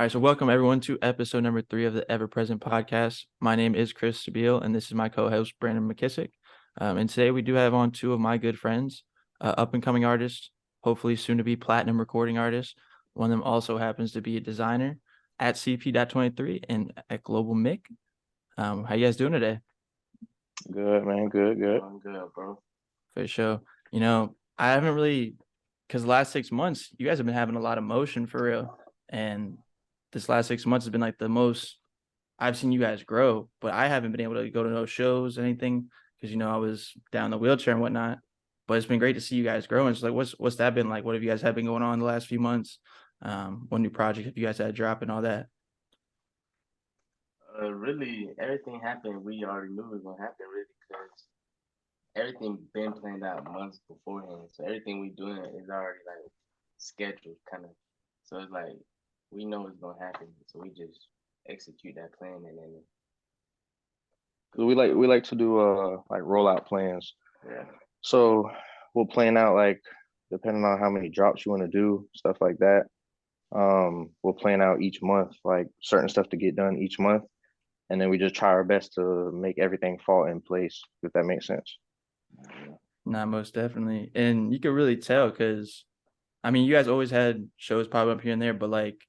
All right, so welcome everyone to episode number 3 of the EverPresent Podcast. My name is Chris Sabile, and this is my co-host Brandon McKissick. And today we do have on two of my good friends, up-and-coming artists, hopefully soon to be platinum recording artists. One of them also happens to be a designer at CP.23 and at Global Mick. How you guys doing today? Good, man. Good. I'm good, bro. For sure. I haven't really, because the last 6 months, you guys have been having a lot of motion for real. And this last 6 months has been like the most I've seen you guys grow, but I haven't been able to go to no shows, anything, because I was down in the wheelchair and whatnot. But it's been great to see you guys grow. And it's like, what's that been like? What have you guys had been going on the last few months? What new project have you guys had drop and all that? Really, everything happened. We already knew it was gonna happen, really, because everything been planned out months beforehand. So everything we doing is already like scheduled, kind of. So it's like we know it's gonna happen. So we just execute that plan, and then We like to do like rollout plans. yeah, So we'll plan out like depending on how many drops you want to do, stuff like that. We'll plan out each month, like certain stuff to get done each month, and then we just try our best to make everything fall in place, if that makes sense. Nah, most definitely. And you could really tell because, you guys always had shows pop up here and there, but like,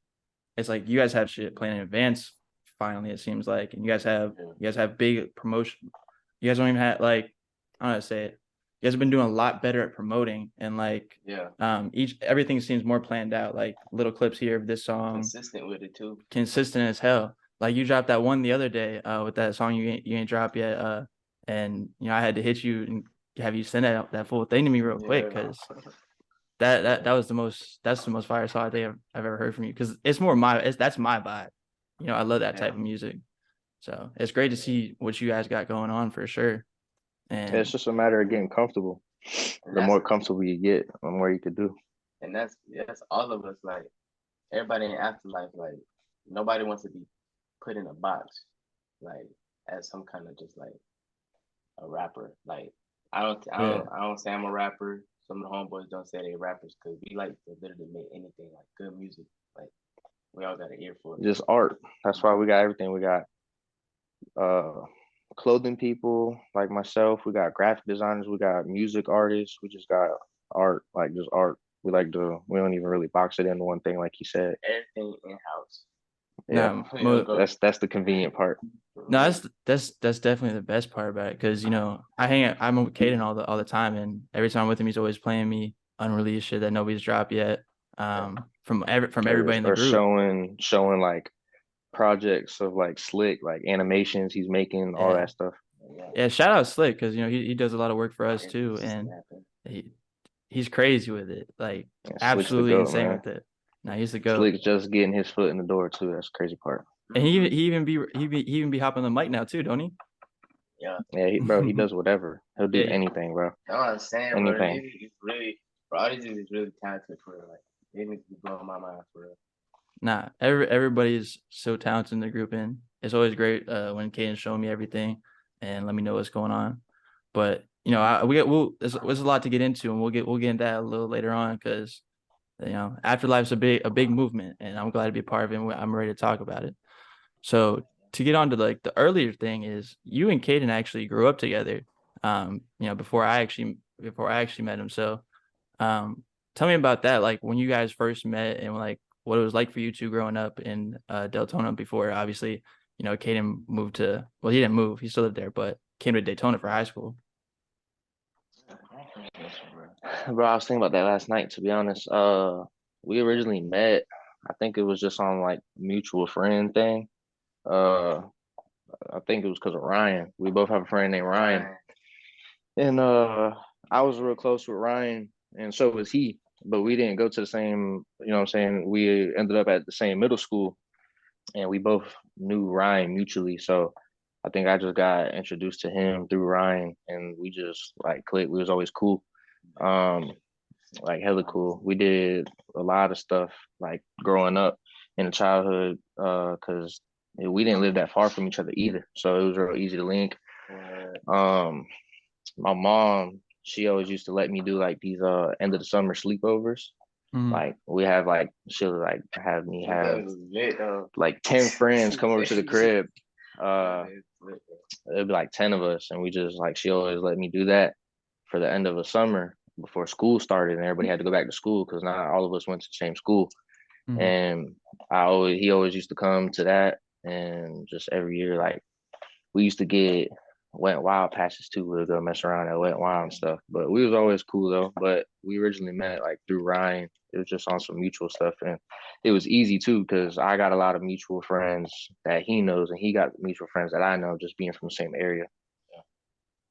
it's like you guys have shit planned in advance. Finally, it seems like, and you guys have big promotion. You guys don't even have like, I don't know how to say it. You guys have been doing a lot better at promoting and like, yeah, everything seems more planned out. Like little clips here of this song, consistent with it too. consistent as hell. Like you dropped that one the other day, with that song you ain't dropped yet, and I had to hit you and have you send that full thing to me real quick because that's the most fire song I think I've ever heard from you because it's more that's my vibe. I love that type of music. So it's great to see what you guys got going on for sure. And It's just a matter of getting comfortable. And The that's more comfortable you get, the more you can do. and that's all of us. Like everybody in afterlife, like nobody wants to be put in a box, like as some kind of just like a rapper. Like I don't say I'm a rapper. Some of the homeboys don't say they rappers because we like to literally make anything like good music. Like we all got an ear for it. Just art. That's why we got everything. We got uh clothing people like myself. We got graphic designers. We got music artists. We just got art, like just art. We don't even really box it into one thing, like you said. Everything in house. Yeah, no, We don't go. that's the convenient part. no, that's definitely the bbest part about it because I'm with Caden all the time, and every time I'm with him, he's always playing me unreleased shit that nobody's dropped yet. From everybody in the Or group. showing like projects of like slick, like animations he's making, all Yeah, that stuff. yeah. Shout out Slick because he does a lot of work for us Yeah, too, it's just and happened. he's crazy with it, like Yeah, Slick's the absolutely goat, insane man. with it. Now he's the goat, Slick's just getting his foot in the door too. That's the crazy part. and he even be hopping the mic now too, don't he? Yeah, Yeah, he does whatever. He'll do Yeah, anything, bro. that's what I'm saying, bro. Anything. It's really, bro. All these is really talented for real. Like they need to be blowing my mind for real. nah. Everybody's so talented in the group, and it's always great when Caden's showing me everything and let me know what's going on. But there's a lot to get into, and we'll get into that a little later on because afterlife's a big movement, and I'm glad to be a part of it. And I'm ready to talk about it. So to get on to like the earlier thing is you and Caden actually grew up together. Before I actually met him. So tell me about that. Like when you guys first met and like what it was like for you two growing up in Deltona before obviously, Caden moved to he didn't move, he still lived there, but came to Daytona for high school. Bro, I was thinking about that last night, to be honest. We originally met, I think it was just on like mutual friend thing. Uh, I think it was because of Ryan. We both have a friend named Ryan. And I was real close with Ryan, and so was he. But we didn't go to the same, you know what I'm saying? We ended up at the same middle school, and we both knew Ryan mutually. So I think I just got introduced to him through Ryan, and we just like clicked. We was always cool. Um, like hella cool. We did a lot of stuff like growing up in the childhood, because we didn't live that far from each other either. So it was real easy to link. Um, my mom, she always used to let me do like these end of the summer sleepovers. Mhm. Like we have like she'll like have me That have was lit though. like 10 friends come over to the crib. That is lit, though. It'd be like 10 of us, and we just like she always let me do that for the end of the summer before school started, and everybody had to go back to school because not all of us went to the same school. Mhm. And he always used to come to that, and just every year like we used to get went wild passes too. We would go mess around at went wild and stuff. But we was always cool though. But we originally met like through Ryan. It was just on some mutual stuff, and it was easy too because I got a lot of mutual friends that he knows, and he got mutual friends that I know just being from the same area.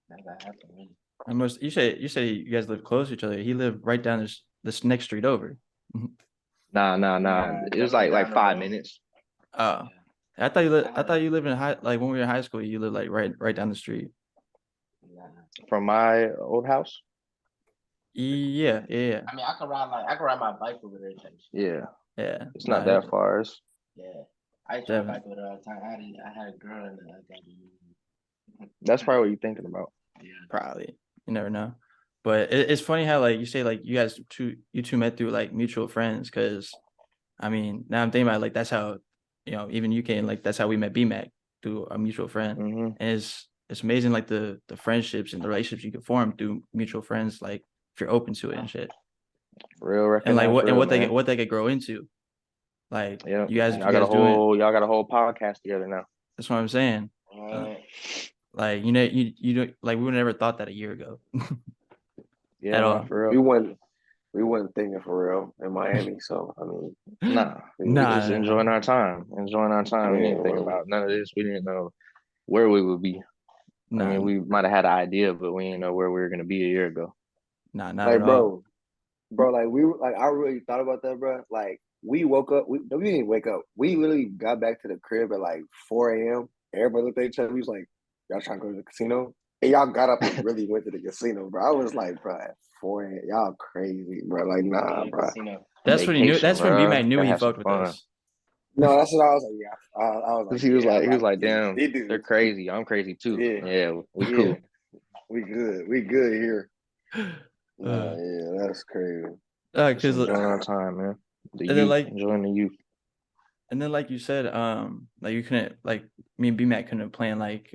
That happened really. Almost. You say you guys live close to each other. He lived right down this next street over. Nah. Nah, It was definitely like down the 5 minutes. Oh, I thought you lived in high, like when we were in high school. You lived like right down the street. Nah. From my old house. Yeah. I mean, I could ride my bike over there type shit. Yeah, it's Nah, not that far. It's Yeah. I used to ride bike over there all the time. I had a girl in the that's probably what you're thinking about. Yeah. probably. You never know. But it's funny how like you say like you two met through like mutual friends because I mean now I'm thinking about it, like that's how even you can like that's how we met BMAC through a mutual friend and it's amazing like the friendships and the relationships you can form through mutual friends like if you're open to it and shit Real and like recognize real, what they could grow into like yeah. you guys Y'all got a whole podcast together now. that's what I'm saying like you don't like we would never thought that a year ago Yeah, at all. for real. We wasn't thinking for real in Miami. So I mean, Nah, we just enjoying our time. We didn't think about none of this. We didn't know where we would be. I mean, we might have had an idea, but we didn't know where we were gonna be a year ago. Not like, at all. bro, like we were like I really thought about that, bro. Like we woke up, we didn't wake up. We literally got back to the crib at like 4 a.m. Everybody looked at each other. We was like, "Y'all trying to go to the casino?" And y'all got up and really went to the casino, bro. I was like, bro, at 4 a.m. Y'all crazy, bro. Like, nah, bro. That's when he knew. That's when B-Mac knew he had fucked with fun. us. No, that's what I was like. Yeah, I was like, he was like, damn, they're crazy. I'm crazy too. Yeah, we cool. We good here. Yeah, that's crazy. Because enjoying our time, man. Enjoying the youth. And then, like you said, like you couldn't, like me and BMAC couldn't plan like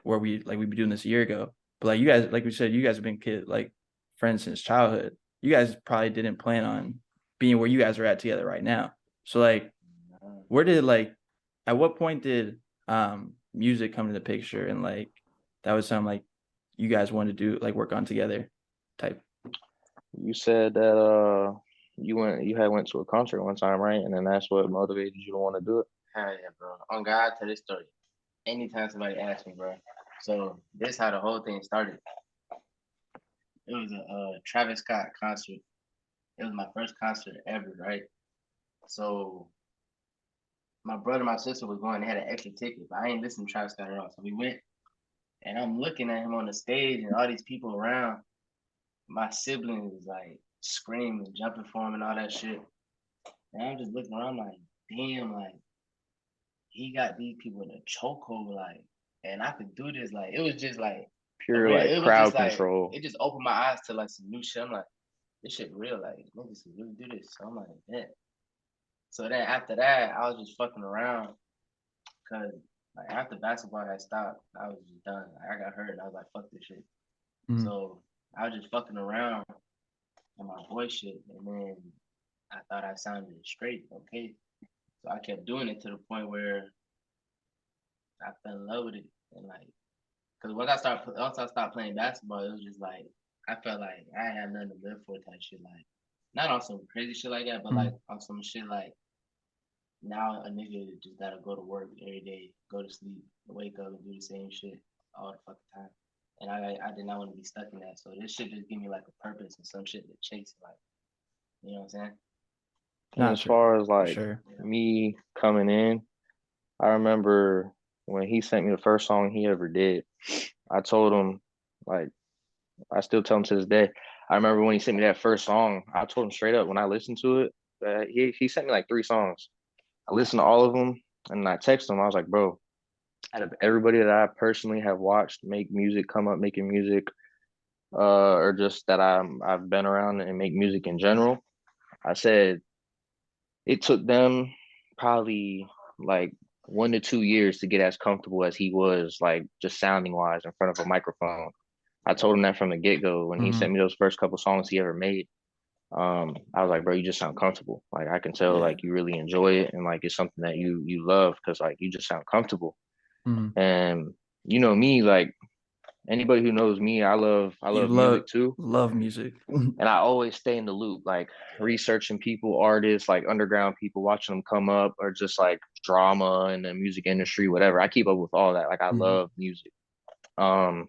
where we'd be doing this a year ago. But like you guys, like we said, you guys have been friends since childhood. You guys probably didn't plan on being where you guys are at together right now. So like, where did at what point did music come into the picture and like that was something like you guys wanted to do like work on together type? You said that you had went to a concert one time, right? And then that's what motivated you to want to do it. Hell yeah, bro. On God, tell this story. Anytime somebody asks me, bro. So this how the whole thing started. It was a Travis Scott concert. It was my first concert ever, right? So my brother and my sister was going. They had an extra ticket, but I ain't listened to Travis Scott at all. So we went, and I'm looking at him on the stage, and all these people around. My siblings like screaming, jumping for him, and all that shit. And I'm just looking around like, damn, like he got these people in a chokehold, like, and I could do this. Like, it was just like pure like crowd control. It just opened my eyes to like some new shit. I'm like, this shit real. Like, niggas can really do this. So I'm like, yeah. So then after that, I was just fucking around, cause like after basketball had stopped, I was just done. Like, I got hurt, and I was like, fuck this shit. Mm-hmm. So I was just fucking around on my boy shit, and then I thought I sounded straight, okay. So I kept doing it to the point where I fell in love with it, and like, cause once I stopped playing basketball, it was just like I felt like I had nothing to live for type shit. Like, not on some crazy shit like that, but like on some shit like now a nigga just gotta go to work every day, go to sleep, wake up, and do the same shit all the fucking time. And I did not want to be stuck in that. So this shit just give me like a purpose and some shit to chase, like, you know what I'm saying? And as far as like me coming in, I remember when he sent me the first song he ever did, I told him, like, I still tell him to this day. I remember when he sent me that first song, I told him straight up when I listened to it, he sent me like 3 songs. I listened to all of them and I texted him. I was like, bro, out of everybody that I personally have watched make music, come up making music, or just that I've been around and make music in general, I said it took them probably like 1 to 2 years to get as comfortable as he was, like just sounding wise in front of a microphone. I told him that from the get go when he Mhm. sent me those first couple songs he ever made. I was like, bro, you just sound comfortable. Like I can tell, Yeah. like you really enjoy it, and like it's something that you love because like you just sound comfortable. Mhm. And you know me, like anybody who knows me, I You love music too, love music. and I always stay in the loop, like researching people, artists, like underground people, watching them come up, or just like drama in the music industry, whatever. I keep up with all that. Like I Mhm. love music. Um,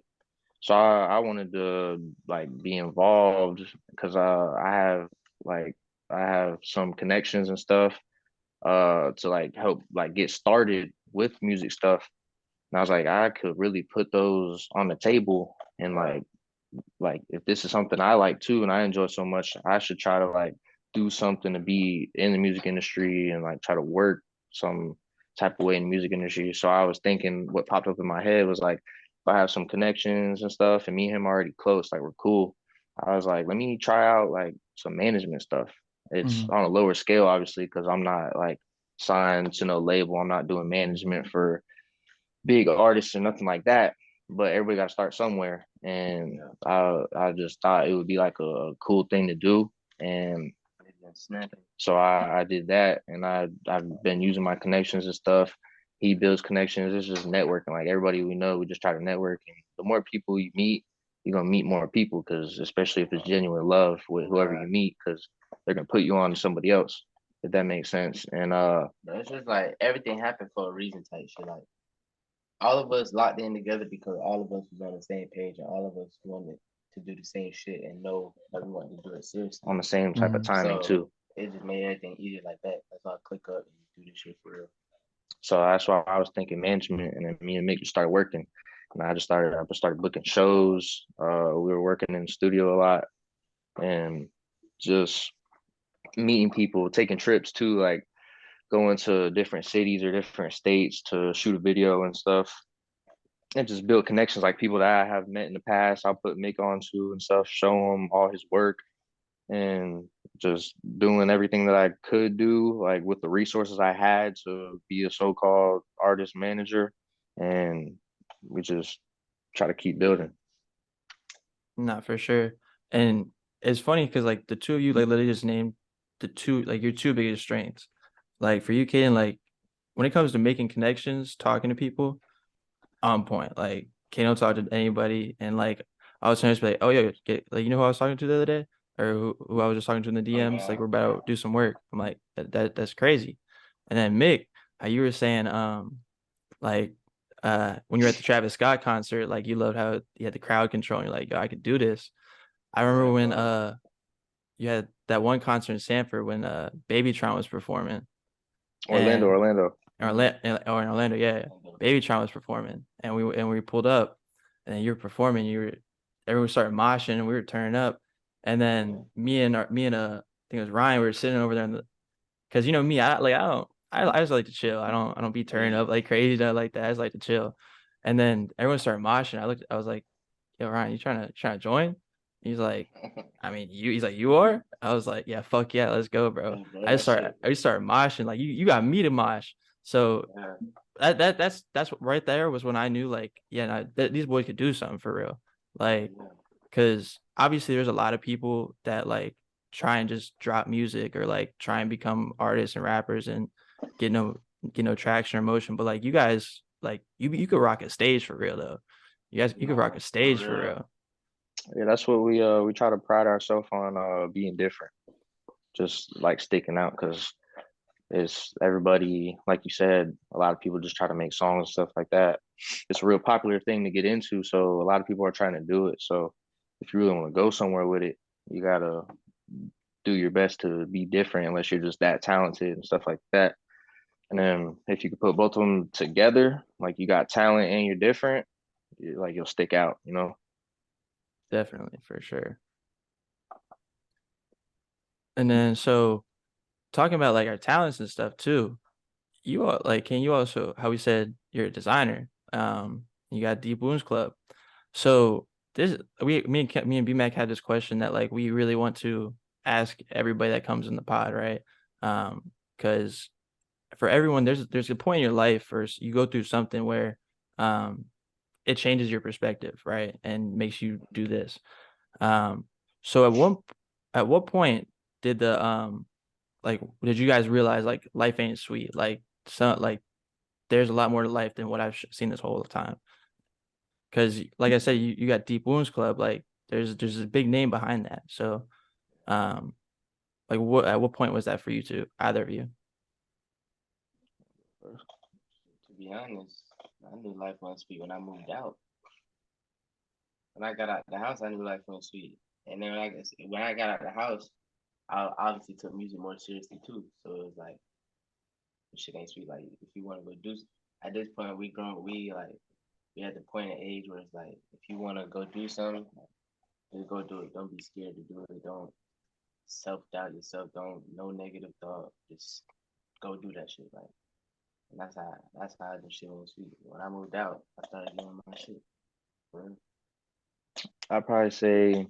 so I wanted to like be involved because like I have some connections and stuff to like help like get started with music stuff. And I was like, I could really put those on the table and like if this is something I like too and I enjoy so much, I should try to like do something to be in the music industry and like try to work some type of way in the music industry. So I was thinking what popped up in my head was like if I have some connections and stuff and me and him are already close, like we're cool. I was like, let me try out like some management stuff. It's Mhm. on a lower scale, obviously, because I'm not like signed to no label. I'm not doing management for big artists or nothing like that. But everybody got to start somewhere, and I just thought it would be like a cool thing to do, and Snapping. so I did that, and I've been using my connections and stuff. He builds connections. It's just networking. Like everybody we know, we just try to network, and the more people you meet, you're gonna meet more people. Because especially if it's genuine love with whoever you meet, because they're gonna put you on to somebody else. If that makes sense. And But it's just like everything happened for a reason type shit. Like all of us locked in together because all of us was on the same page and all of us wanted to do the same shit and know that we wanted to do it seriously. on the same type of Mhm. timing So too. it just made everything easier like that. That's why I click up and do this shit for real. So that's why I was thinking management, and then me and Mick just started working, and I just started booking shows. We were working in the studio a lot, and just meeting people, taking trips too, like going to different cities or different states to shoot a video and stuff, and just build connections like people that I have met in the past. I'll put Mick onto and stuff, show him all his work, and just doing everything that I could do, like with the resources I had to be a so-called artist manager, and we just try to keep building. Not for sure. And it's funny because like the two of you like literally just named the two like your two biggest strengths. Like for you, Kaden, like when it comes to making connections, talking to people, on point. Like Kaden will talk to anybody, and like I was trying to be like, oh yeah, like you know who I was talking to the other day, or who I was just talking to in the DMs. Like we're about to do some work. I'm like that's crazy. And then Mick, how you were saying, like when you were at the Travis Scott concert, like you loved how you had the crowd control and you're like, yo, I could do this. I remember when you had that one concert in Sanford when Babytron was performing Orlando, and Orlando. in Orlando, yeah. Babytron was performing and we pulled up and then you were performing, everyone started moshing and we were turning up. And then I think it was Ryan, we were sitting over there because you know me, I just like to chill. I don't be turning up like crazy, nothing like that. I just like to chill. And then everyone started moshing. I was like, yo, Ryan, you trying to join? He's like, I mean, he's like, you are? I was like, yeah, fuck yeah, let's go, bro. I started moshing. Like you got me to mosh. So that's what right there was when I knew like, yeah, nah, these boys could do something for real. Like, because obviously there's a lot of people that like try and just drop music or like try and become artists and rappers and get no traction or motion. But like you guys, like you could rock a stage for real though. You could rock a stage for real. Yeah, that's what we try to pride ourselves on, being different, just like sticking out, because it's everybody, like you said, a lot of people just try to make songs and stuff like that. It's a real popular thing to get into, so a lot of people are trying to do it. So if you really want to go somewhere with it, you gotta do your best to be different, unless you're just that talented and stuff like that. And then if you could put both of them together, like you got talent and you're different, like you'll stick out, you know? Definitely, for sure. And then so talking about like our talents and stuff too, you all like can you also how we said you're a designer. You got Deep Wounds Club. So this me and BMAC had this question that like we really want to ask everybody that comes in the pod, right? Because for everyone, there's a point in your life where you go through something where it changes your perspective, right? And makes you do this. So at what point did did you guys realize like life ain't sweet? Like there's a lot more to life than what I've seen this whole time. Because like I said, you got Deep Wounds Club, like there's a big name behind that. So like at what point was that for you two, either of you? To be honest, I knew life wasn't sweet when I moved out. When I got out the house, I knew life wasn't sweet. And then when I got out the house, I obviously took music more seriously too. So it was like, shit ain't sweet. Like if you want to go do, at this point we at the point of age where it's like if you want to go do something, just go do it. Don't be scared to do it. Don't self-doubt yourself. Don't no negative thought. Just go do that shit. Like, and that's how the shit was sweet. When I moved out, I started doing my shit. Bro. I'd probably say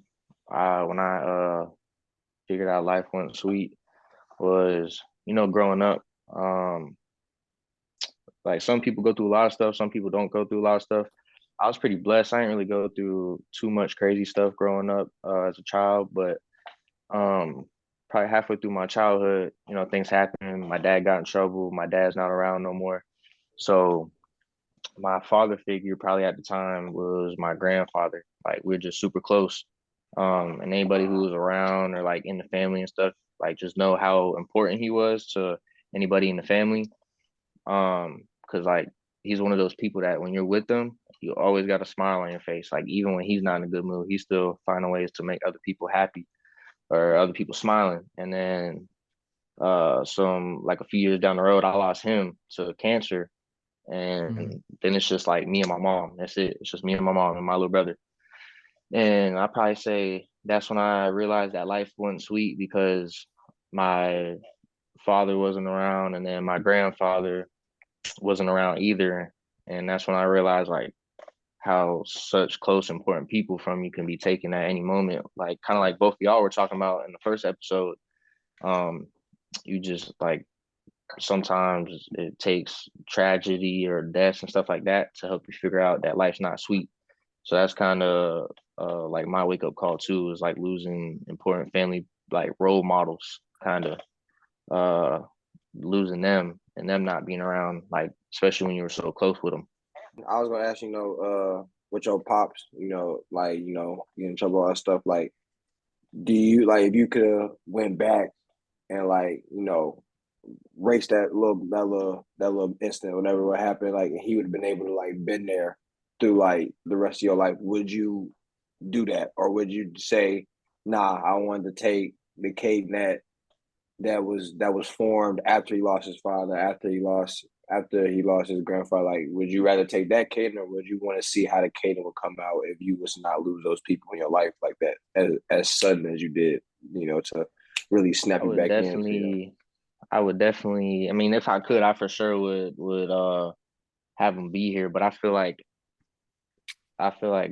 when I figured out life wasn't sweet was, growing up. Like some people go through a lot of stuff, some people don't go through a lot of stuff. I was pretty blessed. I didn't really go through too much crazy stuff growing up as a child, but probably halfway through my childhood, things happened. My dad got in trouble. My dad's not around no more. So my father figure probably at the time was my grandfather. Like we're just super close. And anybody who was around or like in the family and stuff, like just know how important he was to anybody in the family. Because like he's one of those people that when you're with them, you always got a smile on your face. Like even when he's not in a good mood, he still finding ways to make other people happy or other people smiling. And then some like a few years down the road, I lost him to cancer. And then it's just like me and my mom. That's it. It's just me and my mom and my little brother. And I probably say that's when I realized that life wasn't sweet because my father wasn't around and then my grandfather wasn't around either. And that's when I realized like how such close, important people from you can be taken at any moment. Like kind of like both of y'all were talking about in the first episode. You just like sometimes it takes tragedy or deaths and stuff like that to help you figure out that life's not sweet. So that's kind of like my wake up call too, is like losing important family like role models, kind of losing them and them not being around, like especially when you were so close with them. I was gonna ask with your pops, get in trouble, all that stuff. Like, do you like if you could have went back and race that little instant, whatever would happen, like he would have been able to like been there through like the rest of your life, would you do that? Or would you say, nah, I wanted to take the Caden that was formed after he lost his father, after he lost his grandfather? Like, would you rather take that Caden, or would you want to see how the Caden would come out if you was to not lose those people in your life like that as sudden as you did, to really snap I you would back in? definitely, I would definitely. I mean, if I could, I for sure would have him be here. But I feel like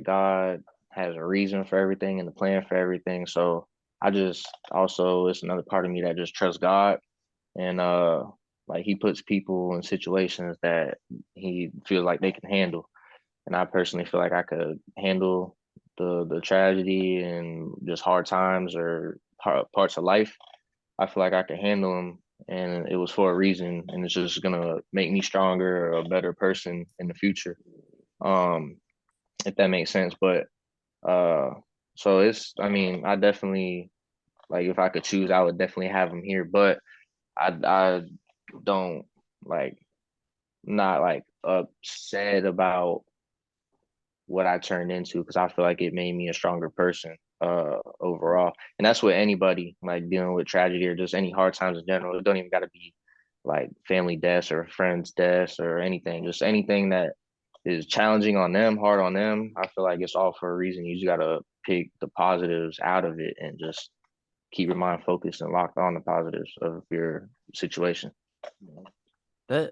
God has a reason for everything and a plan for everything. So I just also it's another part of me that just trusts God and like he puts people in situations that he feels like they can handle. And I personally feel like I could handle the tragedy and just hard times or parts of life. I feel like I could handle them and it was for a reason and it's just gonna make me stronger or a better person in the future. Um if that makes sense. But uh, so I mean, I definitely like if I could choose, I would definitely have him here. But I don't like not like upset about what I turned into because I feel like it made me a stronger person overall. And that's with anybody like dealing with tragedy or just any hard times in general. It don't even got to be like family deaths or friends deaths or anything. Just anything that is challenging on them, hard on them. I feel like it's all for a reason. You just gotta pick the positives out of it and just keep your mind focused and locked on the positives of your situation. That's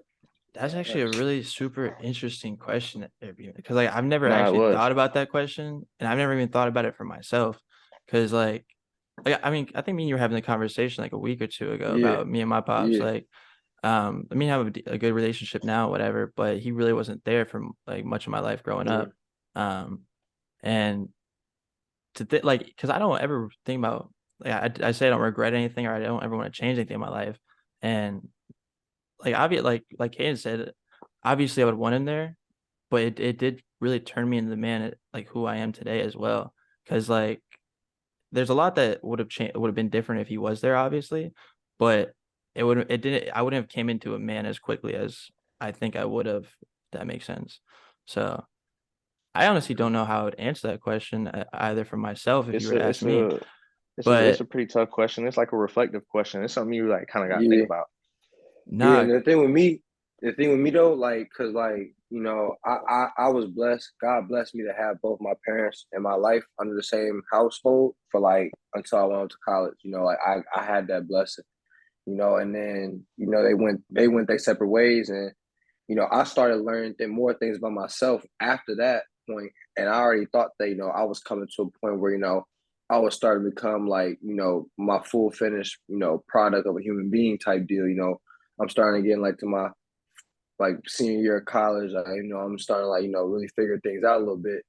actually a really super interesting question, because like I've never No, it actually was. thought about that question, and I've never even thought about it for myself, because like I mean, I think me and you were having a conversation like a week or two ago Yeah, about me and my pops. yeah, Like, I mean, I have a good relationship now, whatever, but he really wasn't there for like much of my life growing yeah. up. And like, because I don't ever think about, like, I say I don't regret anything or I don't ever want to change anything in my life. And like, like Kaden said, obviously I would want him there, but it did really turn me into the man like who I am today as well. Because like, there's a lot that would have changed, would have been different if he was there, obviously, but it didn't, I wouldn't have came into a man as quickly as I think I would have. If that makes sense. So I honestly don't know how I would answer that question either for myself if you It's were to a ask it's me, a it's but a pretty tough question. It's like a reflective question. It's something you like kind of got to think Yeah. about. Yeah, nah, and the thing with me though, like, cause like, you know, I was blessed. God blessed me to have both my parents in my life under the same household for like until I went to college. You know, like I had that blessing. You know, and then they went their separate ways, and you know, I started learning more things about myself after that point, and I already thought that I was coming to a point where I was starting to become like my full finished product of a human being type deal. I'm starting to get like to my like senior year of college. I'm starting to like really figure things out a little bit,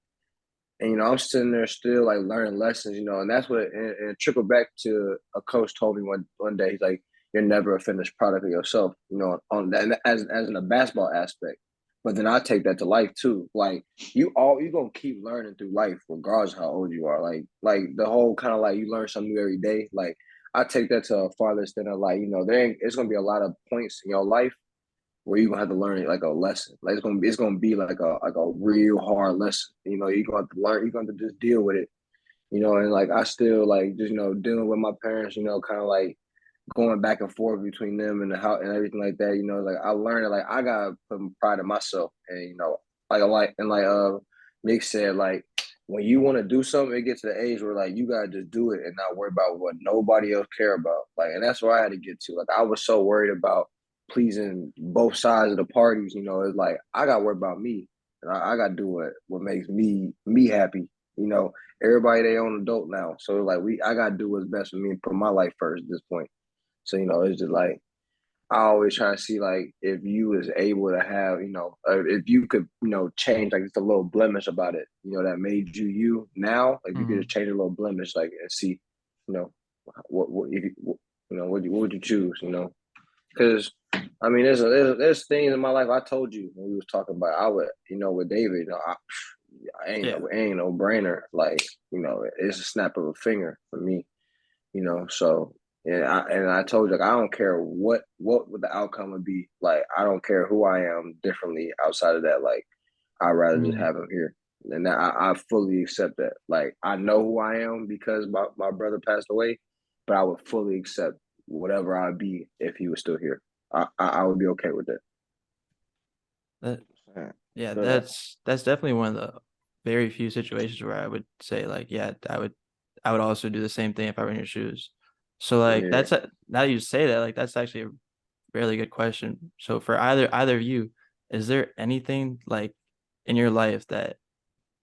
and I'm sitting there still like learning lessons, and that's what and it trickled back to a coach told me one day. He's like, "You're never a finished product of yourself," on that as in a basketball aspect. But then I take that to life too. Like you gonna keep learning through life, regardless of how old you are. Like the whole kind of like you learn something new every day. Like I take that to a farther extent of like it's gonna be a lot of points in your life where you're gonna have to learn it like a lesson. Like it's gonna be like a real hard lesson. You're gonna have to learn, you're gonna have to just deal with it. And like I still like just dealing with my parents, kind of like going back and forth between them and the house and everything like that. Like I learned that like I gotta put pride in myself, and like Mick said, like when you want to do something, it gets to the age where like you gotta just do it and not worry about what nobody else care about. Like, and that's where I had to get to. Like I was so worried about pleasing both sides of the parties. It's like I gotta worry about me, and I gotta do what makes me happy. Everybody they own adult now, so like I gotta do what's best for me and put my life first at this point. So it's just like I always try to see like if you was able to have if you could change like just a little blemish about it that made you now, like you could mhm. just change a little blemish like and see you know what if what would you choose because I mean there's things in my life I told you when we was talking about I would with David I Yeah, ain't no brainer like it's a snap of a finger for me so and I told you like I don't care what would the outcome would be. Like I don't care who I am differently outside of that. Like I'd rather just mhm, have him here. And I fully accept that. Like I know who I am because my brother passed away, but I would fully accept whatever I'd be if he was still here. I would be okay with that. that, Yeah. yeah, Feel that. that's definitely one of the very few situations where I would say like, yeah, I would also do the same thing if I were in your shoes. So like Yeah. now that you say that, like that's actually a really good question. So for either of you, is there anything like in your life that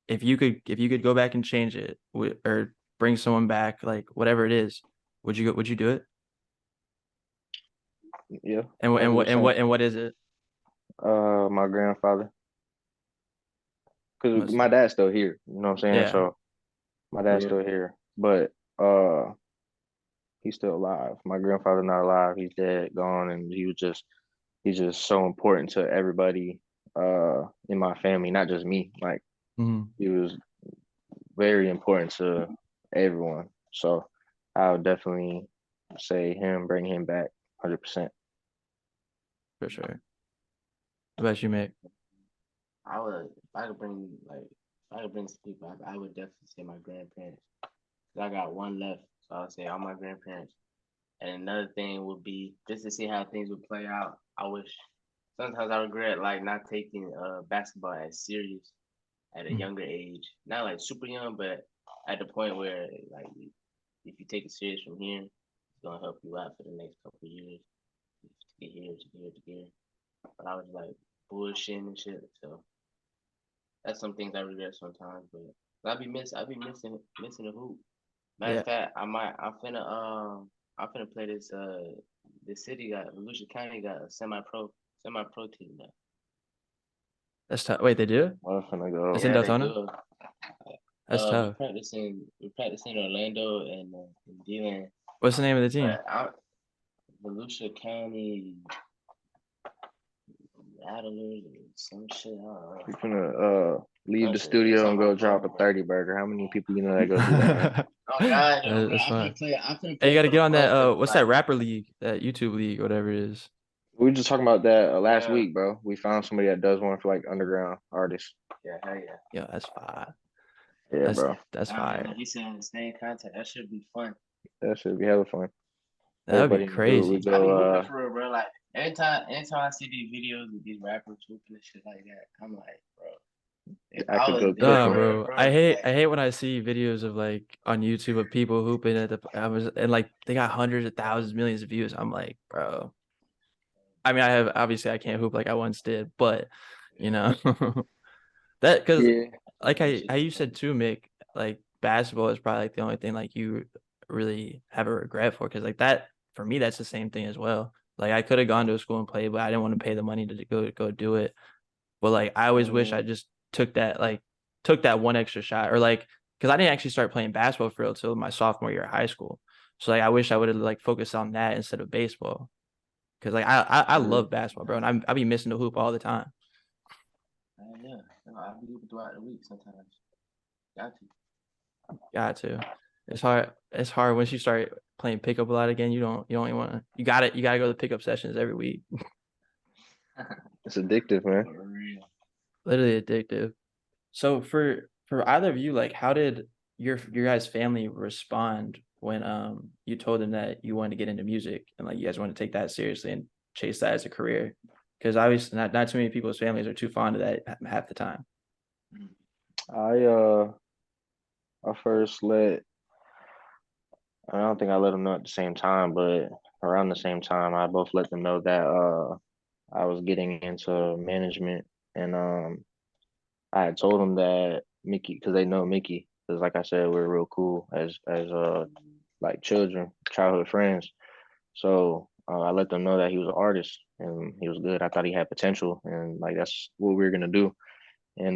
if you could go back and change it or bring someone back, like whatever it is, would you do it? Yeah, And 100%. what is it? My grandfather, because Must my dad's still here. You know what I'm saying? Yeah. So my dad's Yeah. still here, but he's still alive. My grandfather's not alive. He's dead, gone, and he's just so important to everybody in my family, not just me. Like Mhm. he was very important to everyone. So I would definitely say him, bring him back 100%. For sure. What about you, Mick? I would, if I could bring like, if I could bring some people, I would definitely say my grandparents. 'Cause I got one left, so I would say all my grandparents. And another thing would be just to see how things would play out. I wish sometimes I regret like not taking basketball as serious at a Mhm. younger age. Not like super young, but at the point where like if you take it serious from here, it's gonna help you out for the next couple of years to get here, to get here, to get here. But I was like bullshitting and shit. So that's some things I regret sometimes. But I'd be missing the hoop. Matter Yeah, of fact, I'm finna play this. The city got Volusia County got a semi pro team now. that's tough. Wait, they do? I'm finna It's go. in Yeah, they Deltona? do. That's tough. We practicing Orlando and D-Land, What's the name of the team? but I Volusia County Rattlers or some shit. I don't know. We're finna leave the That's studio on and my go drop a phone. 30 burger. How many people you know that go do that, man? Oh God, no, bro. That's fine. I'm finna Hey, you play got to for the get on that. culture. What's that rapper league? That YouTube league, whatever it is. We were just talking about that last Yeah. week, bro. We found somebody that does one for like underground artists. Yeah, hell yeah. Yo, that's fire. Yeah, bro. That's fire. He said stay in contact. That should be fun. That should be hella fun. That would be Everybody in the group, we crazy. I be go. hooping for real, bro. Like anytime I see these videos with these rappers hooping and shit like that, I'm like, bro. If I I could was go there, cook Nah, 'em. bro. bro, I hate like, when I see videos of like on YouTube of people hooping at the and like they got hundreds of thousands, millions of views. I'm like, bro. I mean, I can't hoop like I once did, but you know that because Yeah. like how you said too, Mick, like basketball is probably like the only thing like you really have a regret for because like that for me that's the same thing as well. Like I could have gone to a school and played, but I didn't want to pay the money to go do it. But like I always wish I just took that one extra shot or like because I didn't actually start playing basketball for real till my sophomore year of high school. So like I wish I would have like focused on that instead of baseball. Cause like I love basketball, bro, and I be missing the hoop all the time. yeah, I be hooping throughout the week sometimes. Got to. Got to. It's hard. It's hard once you start playing pickup a lot again. You don't even want to. You got it. You got to go to pickup sessions every week. It's addictive, man. For real. Literally addictive. So for either of you, like, how did your guys' family respond when you told them that you wanted to get into music and like you guys want to take that seriously and chase that as a career? Because obviously not too many people's families are too fond of that half the time. I first let. I don't think I let them know at the same time, but around the same time, I both let them know that I was getting into management, and I had told them that Mickey, because they know Mickey, because like I said, we're real cool as like children, childhood friends. So I let them know that he was an artist and he was good. I thought he had potential, and like that's what we were gonna do. And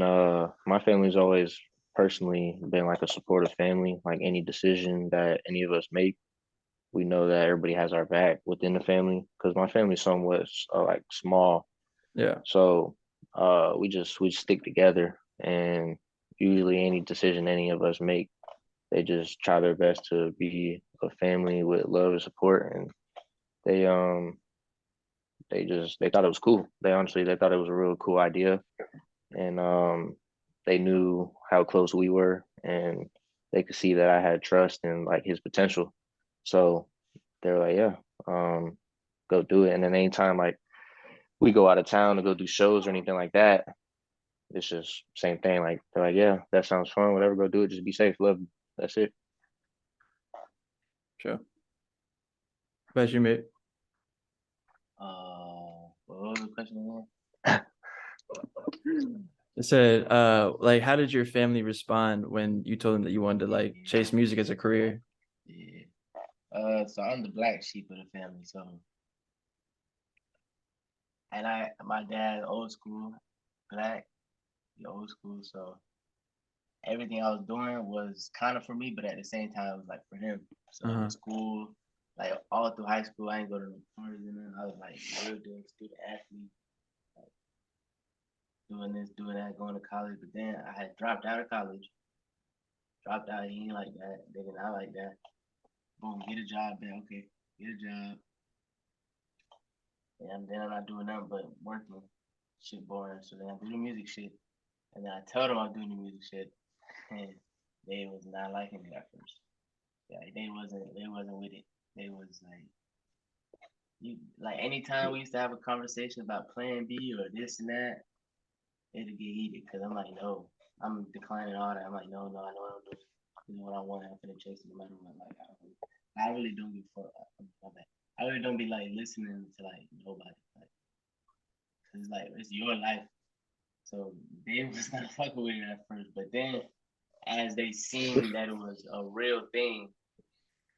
my family's always personally been like a supportive family. Like any decision that any of us make, we know that everybody has our back within the family. Because my family's somewhat like small, Yeah. so we stick together. And usually, any decision any of us make, they just try their best to be a family with love and support. And they they thought it was cool. They thought it was a real cool idea, and they knew how close we were, and they could see that I had trust in like his potential. So they were like, yeah, go do it. And then anytime like we go out of town to go do shows or anything like that, it's just same thing. Like they're like, yeah, that sounds fun. Whatever, go do it. Just be safe. Love you. That's it. Sure. About you, mate. What was the question again? It said, like, how did your family respond when you told them that you wanted to like chase music as a career? Yeah. So I'm the black sheep of the family. So, and my dad, old school, black, the old school. So everything I was doing was kind of for me, but at the same time, it was like for him. So in school, like all through high school, I ain't go to no parties and then I was like real doing student athlete, like doing this, doing that, going to college. But then I had dropped out of college. Dropped out, he ain't like that. They did not like that. Boom, get a job, man. Okay, get a job. And then I'm not doing nothing but working. Shit boring. So then I do the music shit. And then I tell them I'm doing the music shit. And they was not liking it at first. Yeah, they wasn't with it. They was like like anytime we used to have a conversation about plan B or this and that, it'd get heated because I'm like, no, I'm declining all that. I'm like, no, I know what I'm doing. You know what I want, I'm gonna chase it no matter what. Like I really don't give a fuck. I really don't be like listening to like nobody. Like, cause it's like it's your life. So they was not fucking with it at first, but then as they seen that it was a real thing,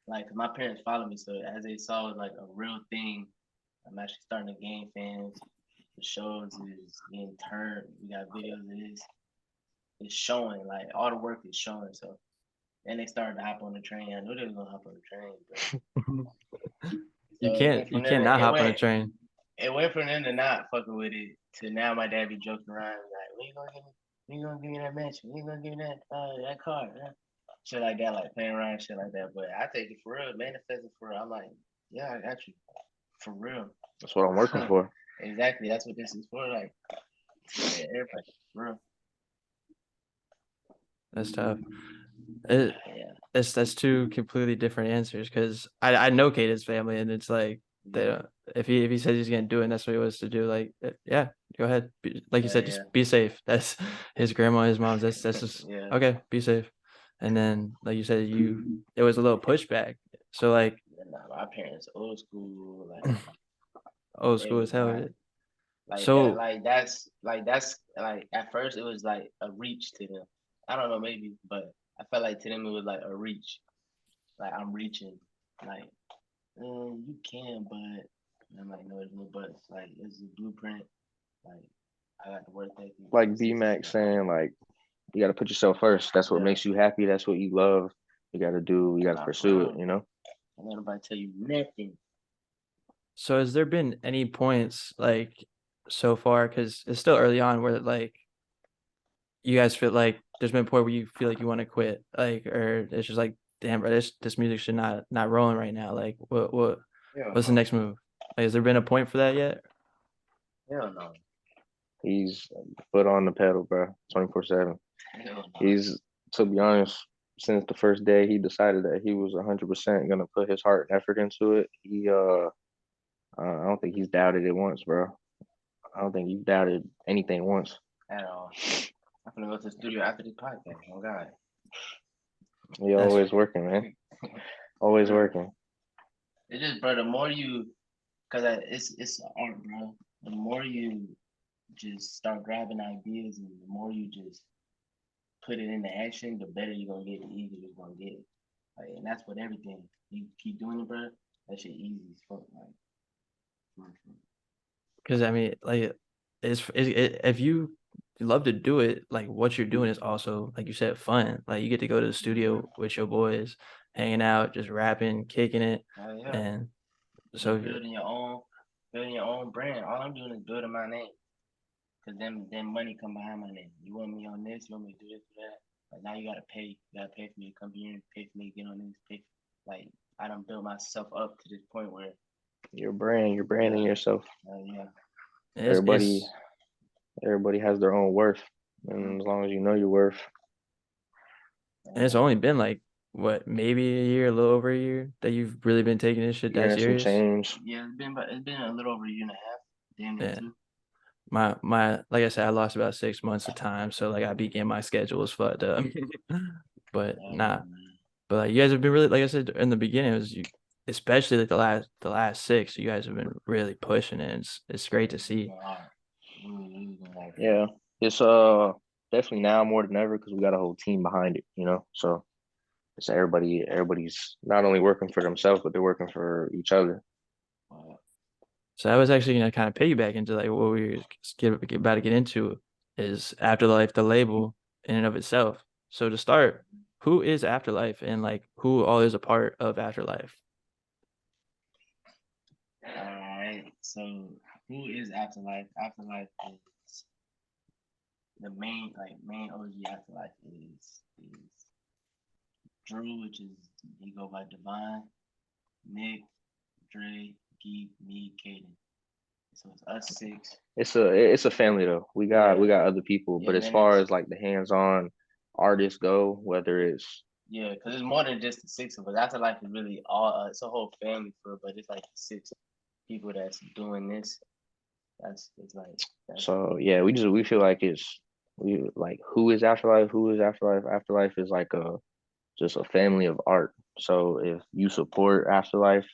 like my parents followed me, so as they saw it like a real thing, I'm actually starting to gain fans. The shows is getting turned. We got videos of this. It's showing, like all the work is showing. So then they started to hop on the train. I knew they were gonna hop on the train, but You so you can't not hop on a train. it went from them to not fucking with it to now my dad be joking around like, when you gonna give me, when you gonna give me that mansion? When you gonna give me that car? Shit like that, like playing around, shit like that. But I take it for real, manifesting for real. I'm like, yeah, I got you, for real. That's what I'm working for. Exactly, that's what this is for. Like, yeah, everybody, for real. That's tough. It, Yeah, that's two completely different answers because I know Kaden's family and it's like they yeah, don't, if he says he's gonna do it and that's what he wants to do, like yeah, go ahead. Like you yeah, said, yeah, just be safe. That's his grandma, his mom's. That's just yeah. okay. Be safe. And then like you said, there was a little pushback. So like Nah, my parents old school, like old they school was as hell. not like that. So That's like at first it was like a reach to them. I don't know, maybe, but I felt like to them it was like a reach. Like I'm reaching, like you can, but and I'm like, no, there's no buts. Like it's a blueprint. Like I got to work ethic. Like B-Mac saying, like, you got to put yourself first. That's what Yeah. makes you happy. That's what you love. You got to do. You got to Nah, pursue for it. real. You know. I don't nobody tell you nothing. so has there been any points like so far? Because it's still early on where like you guys feel like there's been a point where you feel like you want to quit, like, or it's just like, damn, bro, this music should not rolling right now. Like, what's the next move? Like, has there been a point for that yet? Hell no. He's foot on the pedal, bro. 24/7. Hell no. He's, to be honest, since the first day he decided that he was 100% gonna put his heart and effort into it. I don't think he's doubted it once, bro. I don't think he's doubted anything once. At all. I'm gonna go to the studio after this podcast. Oh God. He always working, man. Always working. It's just, bro. The more you, cause it's an art, bro. The more you just start grabbing ideas, and the more you just put it into action, the better you're gonna get. The easier you're gonna get. Like, and that's what everything. You keep doing it, bro. That shit easy as fuck. Like, Because I mean, like, if you love to do it, like what you're doing is also, like you said, fun. Like you get to go to the studio with your boys, hanging out, just rapping, kicking it, yeah. and Just so building your own brand. All I'm doing is building my name. Cause then money come behind my name. You want me on this? You want me to do this, do that? Like now you gotta pay. You gotta pay for me to come here, pay for me to get on this. Like I done built myself up to this point where Your brand, you're branding yourself. yeah. it's, Everybody has their own worth, and as long as you know your worth. and it's only been like what, maybe a year, a little over a year that you've really been taking this shit that Some serious. change. Yeah, it's been a little over a year and a half. Damn near Yeah. two. My like I said, I lost about 6 months of time, so like I began my schedule was fucked up. But nah, but like you guys have been really, like I said in the beginning, it was you, especially like the last 6, you guys have been really pushing it. It's great to see. Yeah, it's definitely now more than ever because we got a whole team behind it, you know. So it's everybody's not only working for themselves, but they're working for each other. So I was actually gonna kind of piggyback into like what we were about to get into is Afterlife, the label in and of itself. So to start, who is Afterlife and like who all is a part of Afterlife? All right. So who is AfterLife? AfterLife is the main OG. AfterLife is Drew, which is he go by Divine, Mick, Dre, Geek, me, Caden. So it's us 6. It's a family though. We got other people, but as far as like the hands-on artists go, whether it's because it's more than just the 6 of us. AfterLife is really all. It's a whole family but it's like 6 people that's doing this. So yeah, we feel like we like who is Afterlife? Who is Afterlife? Afterlife is like just a family of art. So if you support Afterlife,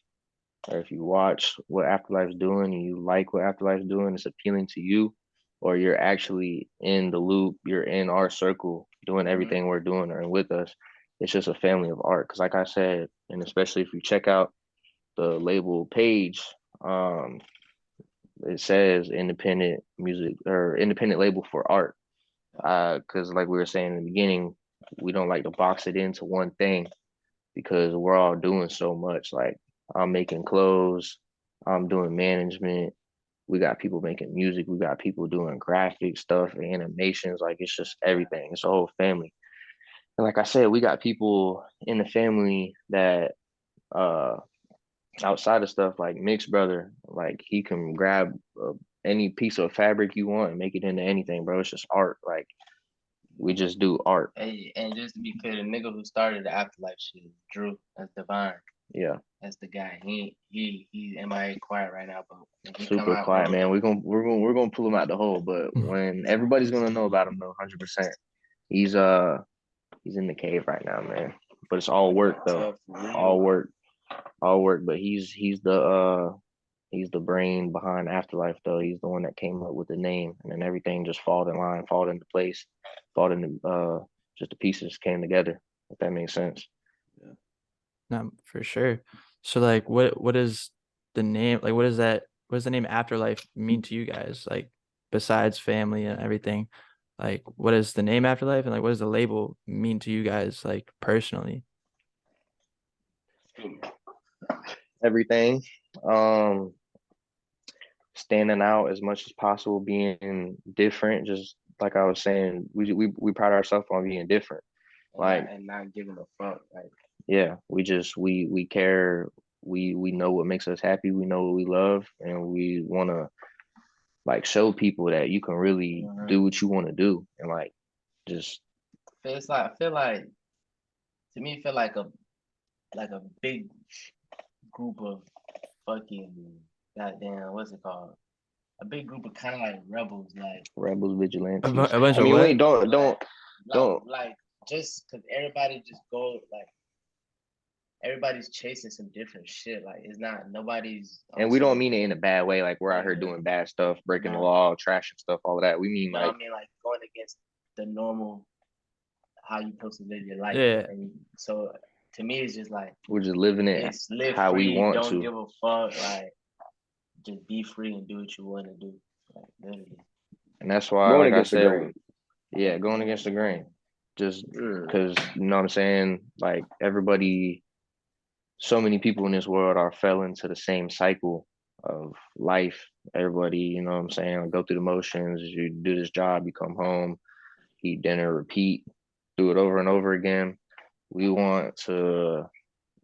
or if you watch what Afterlife's doing and you like what Afterlife's doing, it's appealing to you, or you're actually in the loop, you're in our circle, doing everything we're doing and with us. It's just a family of art. Because like I said, and especially if you check out the label page, it says independent music or independent label for art. Because like we were saying in the beginning, we don't like to box it into one thing because we're all doing so much. Like I'm making clothes, I'm doing management. We got people making music. We got people doing graphic stuff, animations. Like it's just everything. It's a whole family. And like I said, we got people in the family that uh outside of stuff like Mick's brother, like he can grab any piece of fabric you want and make it into anything, bro. It's just art. Like we just do art. Hey, and just to be clear, the nigga who started the AfterLife shit, Drew, that's Divine. Yeah, That's the guy. He's MIA quiet right now, but when he super come quiet, out, man. We're gonna pull him out the hole, but when everybody's gonna know about him though, 100%. He's in the cave right now, man. But it's all work though, all work, all work. But he's the brain behind Afterlife though. He's the one that came up with the name, and then everything just fall in line, fall into place, fall into just the pieces came together. If that makes sense. No, for sure. So like what is the name, like what does the name Afterlife mean to you guys? Like besides family and everything, like what is the name Afterlife, and like what does the label mean to you guys like personally? Everything. Um, Standing out as much as possible, being different. Just like I was saying, we pride ourselves on being different. Like and not giving a fuck. Like yeah, we care. We know what makes us happy. We know what we love, and we want to like show people that you can really do what you want to do, and like just. it's like I feel like to me, it feel like a big group of fucking goddamn what's it called? A big group of kind of like rebels, like Rebels, vigilantes. A bunch I of mean, what? wait, don't. like just because everybody just go like everybody's chasing some different shit. Like it's not nobody's. And we don't mean it in a bad way, like we're out here doing bad stuff, breaking the law, trashing stuff, all of that. We mean like I mean like going against the normal how you supposed to live your life. Yeah. And so to me, it's just like we're just living it it's live how free, we want don't to. give a fuck. Like just be free and do what you want to do. Like literally. And that's why, Going like I against the said, grain. yeah, going against the grain. Just because, you know what I'm saying? Like everybody, so many people in this world are fell into the same cycle of life. Everybody, you know what I'm saying? Like, go through the motions. You do this job, you come home, eat dinner, repeat, do it over and over again. We want to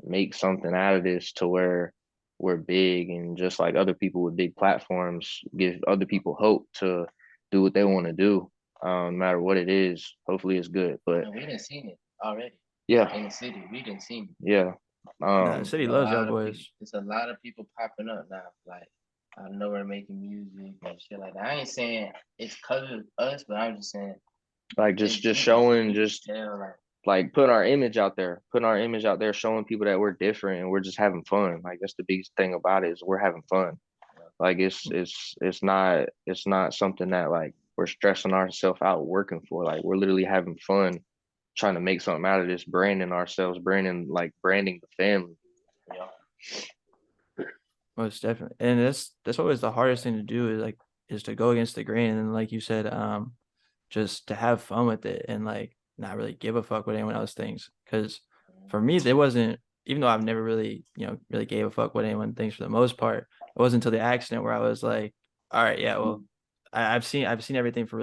make something out of this to where we're big, and just like other people with big platforms, give other people hope to do what they want to do, no matter what it is. Hopefully it's good, but And we didn't seen it already. yeah, In the city, we didn't see it. yeah. The city loves y'all boys. There's a lot of people popping up now, like I know we're making music and shit like that. I ain't saying it's cause of us, but I'm just saying like just showing, just like putting our image out there, showing people that we're different and we're just having fun. Like that's the biggest thing about it, is we're having fun. Like it's not something that like we're stressing ourselves out working for. Like we're literally having fun trying to make something out of this, branding ourselves, branding the family. Most definitely. And that's always the hardest thing to do, is to go against the grain, and then like you said, just to have fun with it and like not really give a fuck what anyone else thinks. Because for me, there wasn't, even though I've never really, really gave a fuck what anyone thinks for the most part, it wasn't until the accident where I was like, all right, yeah, well, I've seen everything for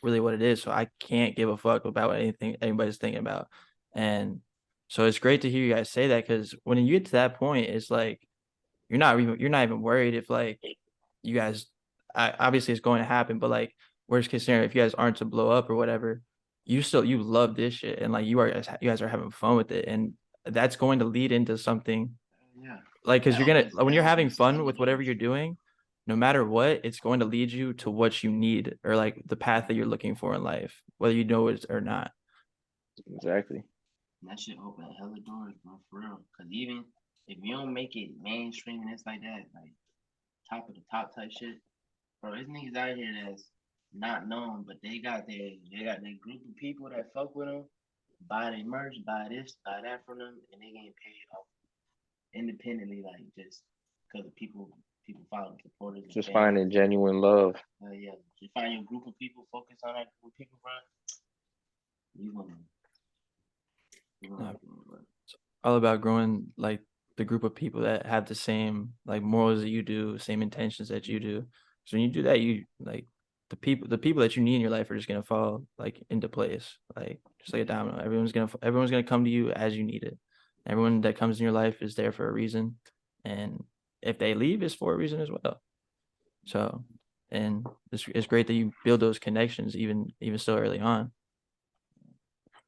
really what it is, so I can't give a fuck about what anything anybody's thinking about. And so it's great to hear you guys say that, because when you get to that point, it's like you're not even worried if like you guys, obviously it's going to happen, but like worst case scenario, if you guys aren't to blow up or whatever, you love this shit, and like you guys are having fun with it, and that's going to lead into something. Like, because you're gonna, when you're having fun with whatever you're doing, no matter what, it's going to lead you to what you need, or like the path that you're looking for in life, whether you know it or not. Exactly. And that shit open hella doors, bro, for real. Cause even if you don't make it mainstream and it's like that, like top of the top type shit, bro, there's niggas out here that's not known, but they got their group of people that fuck with them, buy their merch, buy this, buy that from them, and they getting paid off independently, like just because of people follow supporters and Just fans. finding genuine love. Yeah, you find your group of people, focus on that group of people, bro. You gonna, Yeah. All about growing like the group of people that have the same like morals that you do, same intentions that you do. So when you do that, you like the people that you need in your life are just gonna fall like into place, like just like a domino. Everyone's gonna come to you as you need it. Everyone that comes in your life is there for a reason, and if they leave, it's for a reason as well. So, and it's great that you build those connections even so early on,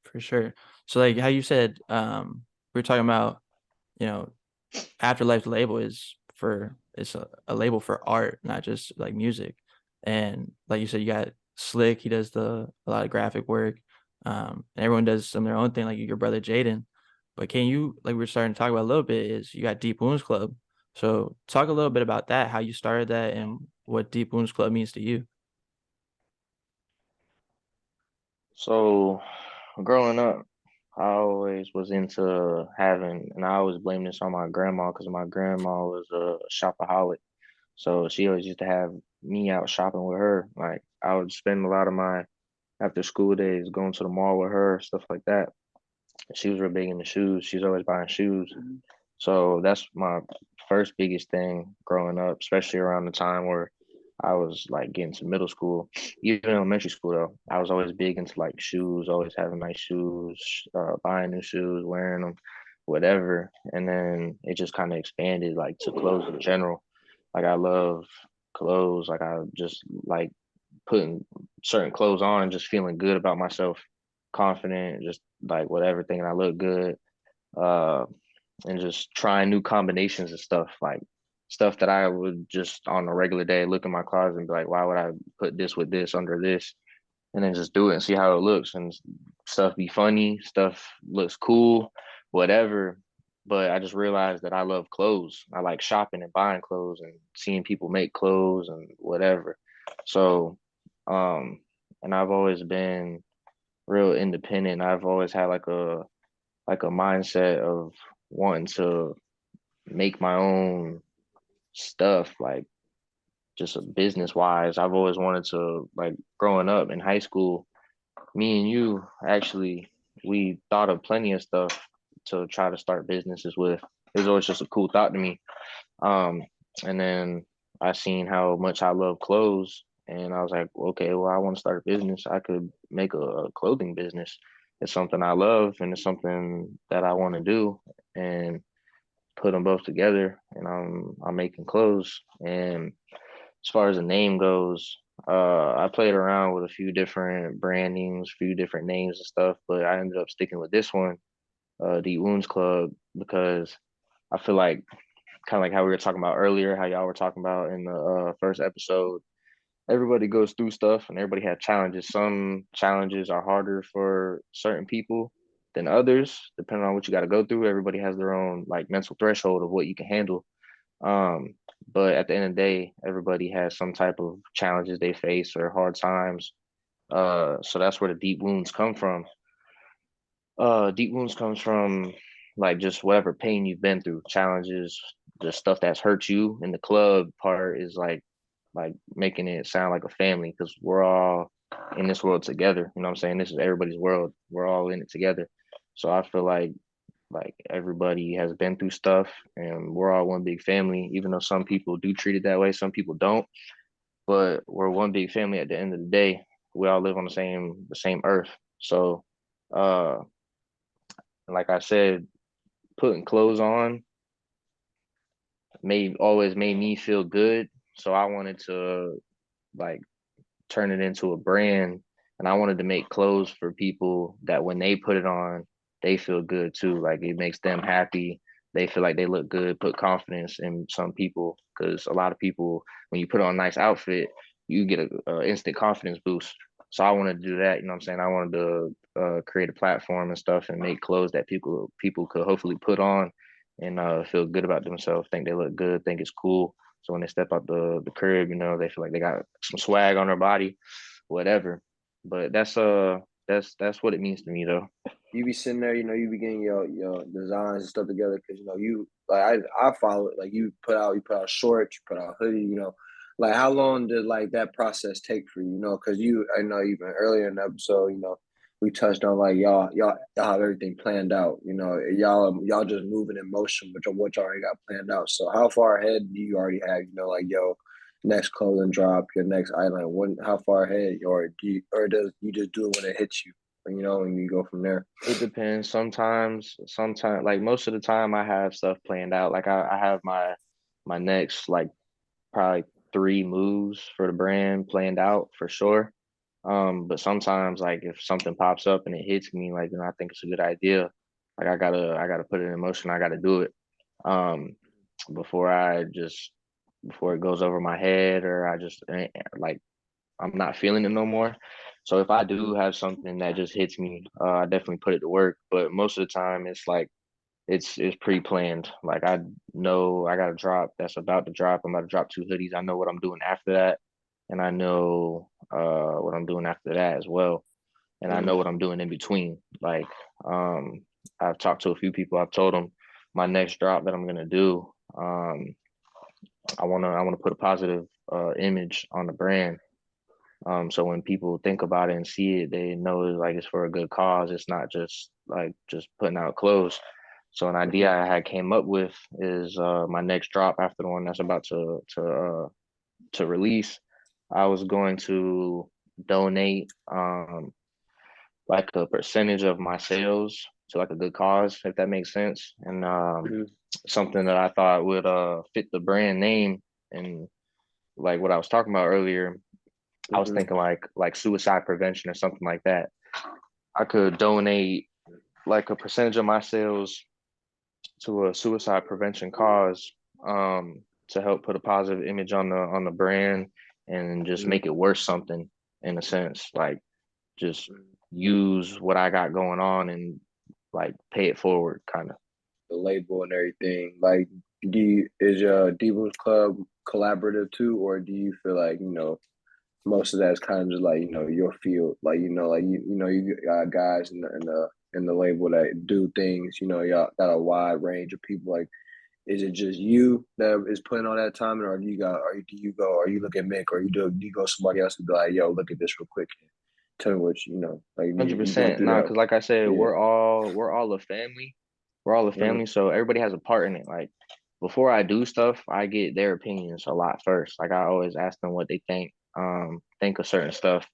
for sure. So like how you said, we are talking about, you know, AfterLife label is for it's a label for art, not just like music. And like you said, you got Slick, he does a lot of graphic work. And everyone does some of their own thing, like your brother Jaden. But can you, like we are starting to talk about a little bit, is you got Deep Wounds Club. So talk a little bit about that, how you started that and what Deep Wounds Club means to you. So growing up, I always was into having, and I always blame this on my grandma because my grandma was a shopaholic. So she always used to have me out shopping with her. Like I would spend a lot of my after school days going to the mall with her, stuff like that. She was real big into shoes. She's always buying shoes. So that's my first biggest thing growing up, especially around the time where I was like getting to middle school, even elementary school though. I was always big into like shoes, always having nice shoes, buying new shoes, wearing them, whatever. And then it just kind of expanded like to clothes in general. Like I love clothes. Like I just like putting certain clothes on and just feeling good about myself, confident, just like whatever, thinking I look good. Uh, and just trying new combinations of stuff, like stuff that I would just on a regular day look in my closet and be like, why would I put this with this under this? And then just do it and see how it looks. And stuff be funny, stuff looks cool, whatever. But I just realized that I love clothes. I like shopping and buying clothes and seeing people make clothes and whatever. So, um, and I've always been real independent. I've always had like a mindset of wanting to make my own stuff, like just a business wise. I've always wanted to, like growing up in high school, me and you actually, we thought of plenty of stuff to try to start businesses with. It was always just a cool thought to me. Um, and then I seen how much I love clothes, and I was like, okay, well, I want to start a business. I could make a clothing business. It's something I love, and it's something that I want to do. And put them both together, and I'm making clothes. And as far as the name goes, I played around with a few different brandings, a few different names and stuff, but I ended up sticking with this one, Deep Wounds Club, because I feel like kind of like how we were talking about earlier, how y'all were talking about in the first episode. Everybody goes through stuff and everybody has challenges. Some challenges are harder for certain people than others, depending on what you got to go through. Everybody has their own like mental threshold of what you can handle. Um, but at the end of the day, everybody has some type of challenges they face or hard times. So that's where the deep wounds come from. Deep wounds comes from like just whatever pain you've been through, challenges, the stuff that's hurt you. And the club part is like making it sound like a family because we're all in this world together. You know what I'm saying? This is everybody's world. We're all in it together. So I feel like everybody has been through stuff and we're all one big family, even though some people do treat it that way, some people don't. But we're one big family at the end of the day. We all live on the same earth. So uh like I said, putting clothes on made me feel good. So I wanted to like turn it into a brand, and I wanted to make clothes for people that when they put it on, they feel good too. Like it makes them happy. They feel like they look good, put confidence in some people because a lot of people when you put on a nice outfit, you get a instant confidence boost. So I wanted to do that. You know what I'm saying? I wanted to create a platform and stuff and make clothes that people could hopefully put on and feel good about themselves, think they look good, think it's cool. So when they step out the crib, you know, they feel like they got some swag on their body. whatever. But that's what it means to me though. You be sitting there, you be getting your designs and stuff together because you like I follow it. Like you put out shorts, you put out hoodie. Like how long did like that process take for you? Because I know even earlier in the episode, we touched on like y'all have everything planned out. Y'all just moving in motion, which of what y'all already got planned out. So how far ahead do you already have? Like next clothing drop, your next island. How far ahead, or does you just do it when it hits you? And you go from there. It depends. Sometimes, like most of the time, I have stuff planned out. Like I have my next like probably 3 moves for the brand planned out for sure. But sometimes like if something pops up and it hits me, like I think it's a good idea. Like I gotta put it in motion. I gotta do it. Um, before before it goes over my head or I just like I'm not feeling it no more. So if I do have something that just hits me, I definitely put it to work. But most of the time, it's like it's pre-planned. Like I know I got a drop that's about to drop. I'm about to drop 2 hoodies. I know what I'm doing after that, and I know what I'm doing after that as well, and I know what I'm doing in between. Like I've talked to a few people. I've told them my next drop that I'm gonna do. I wanna put a positive image on the brand. So when people think about it and see it, they know like it's for a good cause. It's not just like just putting out clothes. So an idea I had came up with is my next drop after the one that's about to release. I was going to donate like a percentage of my sales to like a good cause, if that makes sense. And something that I thought would fit the brand name and like what I was talking about earlier. I was thinking like suicide prevention or something like that. I could donate like a percentage of my sales to a suicide prevention cause, to help put a positive image on the brand and just make it worth something in a sense. Like just use what I got going on and like pay it forward kind of. The label and everything. Like, is your Divas Club collaborative too, or do you feel like most of that is kind of just like your field, like you got guys in the label that do things. Y'all got a wide range of people. Like, is it just you that is putting all that time, or do you look at Mick, or do you go somebody else and be like, yo, look at this real quick, and tell me what like you go 100%. through Nah, that? because like I said, Yeah. we're all a family. We're all a family, so everybody has a part in it. Like before I do stuff, I get their opinions a lot first. Like I always ask them what they think of certain stuff.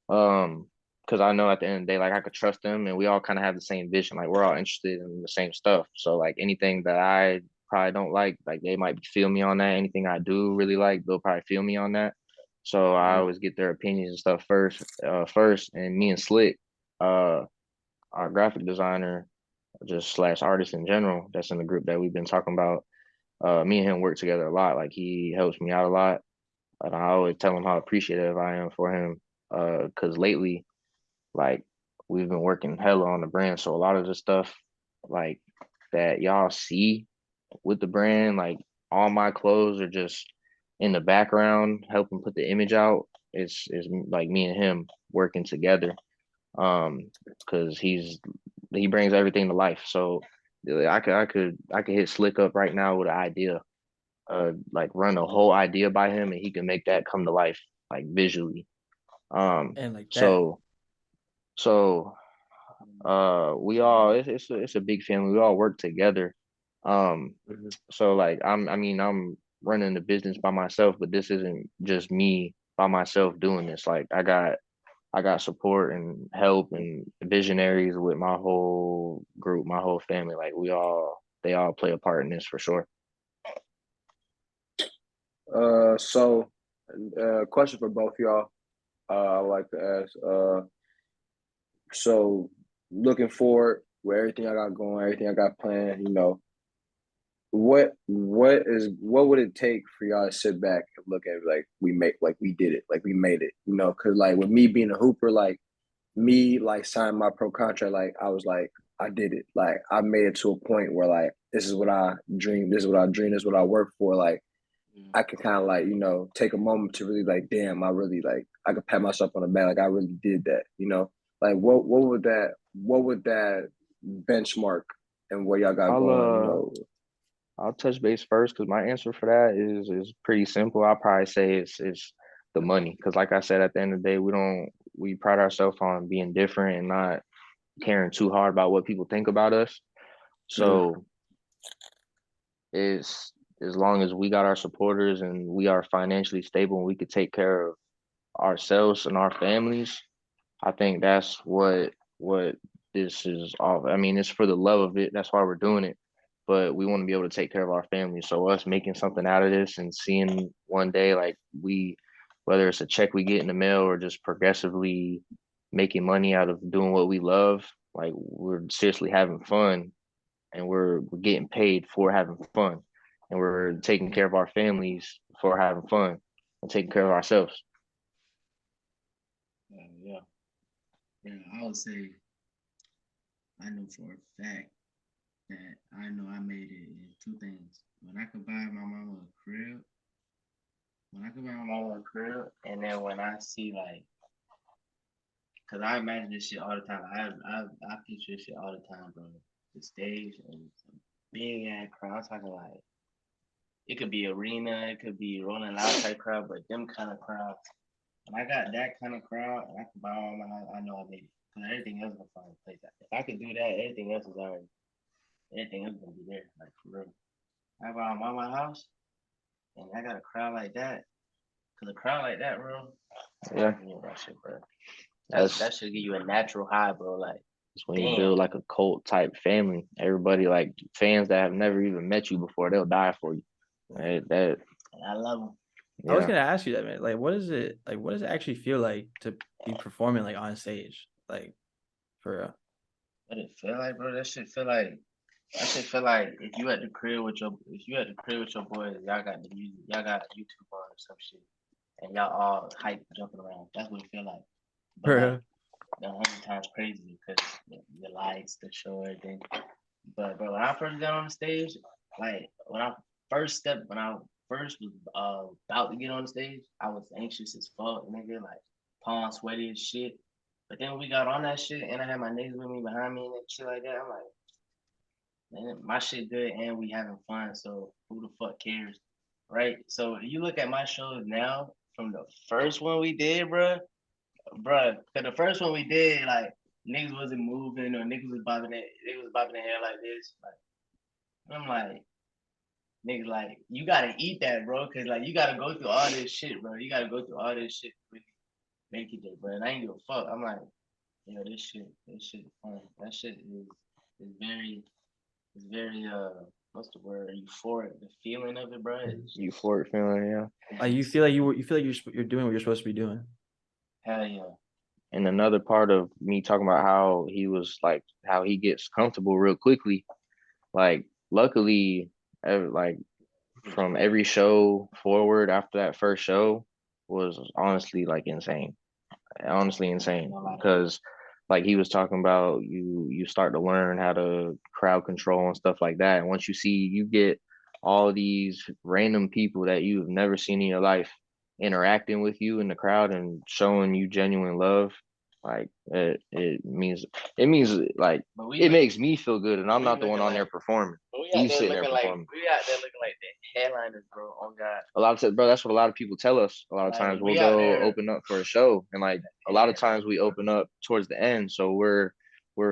Because I know at the end of the day, like I could trust them, and we all kind of have the same vision. Like we're all interested in the same stuff. So like anything that I probably don't like they might feel me on that. Anything I do really like, they'll probably feel me on that. So I always get their opinions and stuff first. And me and Slick, our graphic designer, just slash artist in general, that's in the group that we've been talking about. Me and him work together a lot. Like he helps me out a lot, and I always tell him how appreciative I am for him. Because lately, like we've been working hella on the brand, so a lot of the stuff like that y'all see with the brand, like all my clothes are just in the background helping put the image out. It's like me and him working together. Because he brings everything to life. So I could hit Slick up right now with an idea, like run a whole idea by him, and he can make that come to life like visually. And like that. So we all it's a big family. We all work together. So like I'm running the business by myself, but this isn't just me by myself doing this. Like I got support and help and visionaries with my whole group, my whole family. Like they all play a part in this for sure. So, question for both y'all. I would like to ask. So looking forward with everything I got going, everything I got planned, what would it take for y'all to sit back and look at it like we did it, like we made it, because like with me being a hooper, like me like signing my pro contract, like I was like I did it, like I made it to a point where like this is what I dream, this is what I work for, like I can kind of like, take a moment to really like, damn, I could pat myself on the back, like I really did that, Like what would that benchmark and what y'all got going, I'll touch base first because my answer for that is pretty simple. I'll probably say it's the money because, like I said, at the end of the day, we pride ourselves on being different and not caring too hard about what people think about us. So it's as long as we got our supporters and we are financially stable and we could take care of ourselves and our families, I think that's what this is all. I mean, it's for the love of it. That's why we're doing it. But we want to be able to take care of our family. So us making something out of this and seeing one day like whether it's a check we get in the mail or just progressively making money out of doing what we love, like we're seriously having fun and we're getting paid for having fun and we're taking care of our families for having fun and taking care of ourselves. Yeah. I would say I know for a fact that I know I made it in two things. When I could buy my mama a crib, and then when I see like, cause I imagine this shit all the time. I picture this shit all the time, bro. The stage and some big ass crowd. I'm talking like it could be arena, it could be Rolling Loud type crowd, but them kind of crowds. When I got that kind of crowd and I could buy all my house, I know I made it. Cause everything else gonna find a place. If I could do that, everything else is already. Anything else gonna be there, like for real. I buy my house, and I got a crowd like that. Cause a crowd like that, bro. Yeah, that shit, bro. That should give you a natural high, bro. Like it's when you build like a cult type family. Everybody like fans that have never even met you before, they'll die for you. That I love them. I was gonna ask you that, man. Like, what does it actually feel like to be performing like on stage, like for real? What it feel like, bro? That shit feel like if you at the crib with your boys, y'all got the music, y'all got YouTube on or some shit, and y'all all hype jumping around. That's what it feel like. But like, the 100 times crazy because the lights, the show, everything. But bro, when I first got on the stage, like when I first was about to get on the stage, I was anxious as fuck, nigga, like palms sweaty as shit. But then we got on that shit, and I had my niggas with me behind me and shit like that. I'm like, man, my shit good, and we having fun. So who the fuck cares, right? So you look at my shows now from the first one we did, bro. Cause the first one we did, like niggas wasn't moving or niggas was bobbing their hair like this. Like I'm like, niggas like, you gotta eat that, bro, cause like you gotta go through all this shit, bro. You gotta go through all this shit to really make it there, bro. And I ain't give a fuck. I'm like, this shit is fun. That shit is very what's the word? Euphoric. The feeling of it, bro. Euphoric feeling, yeah. Like you feel like you're doing what you're supposed to be doing. Hell yeah. And another part of me talking about how he was like how he gets comfortable real quickly, like luckily, like from every show forward after that first show was honestly like insane, because like he was talking about you start to learn how to crowd control and stuff like that, and once you get all these random people that you've never seen in your life interacting with you in the crowd and showing you genuine love, like it means like it makes me feel good, and I'm not the one on there performing. He's sitting there performing. We out there looking like the headliners, bro. Oh God. A lot of times, bro, that's what a lot of people tell us. A lot of times we'll go open up for a show, and like a lot of times we open up towards the end, so we're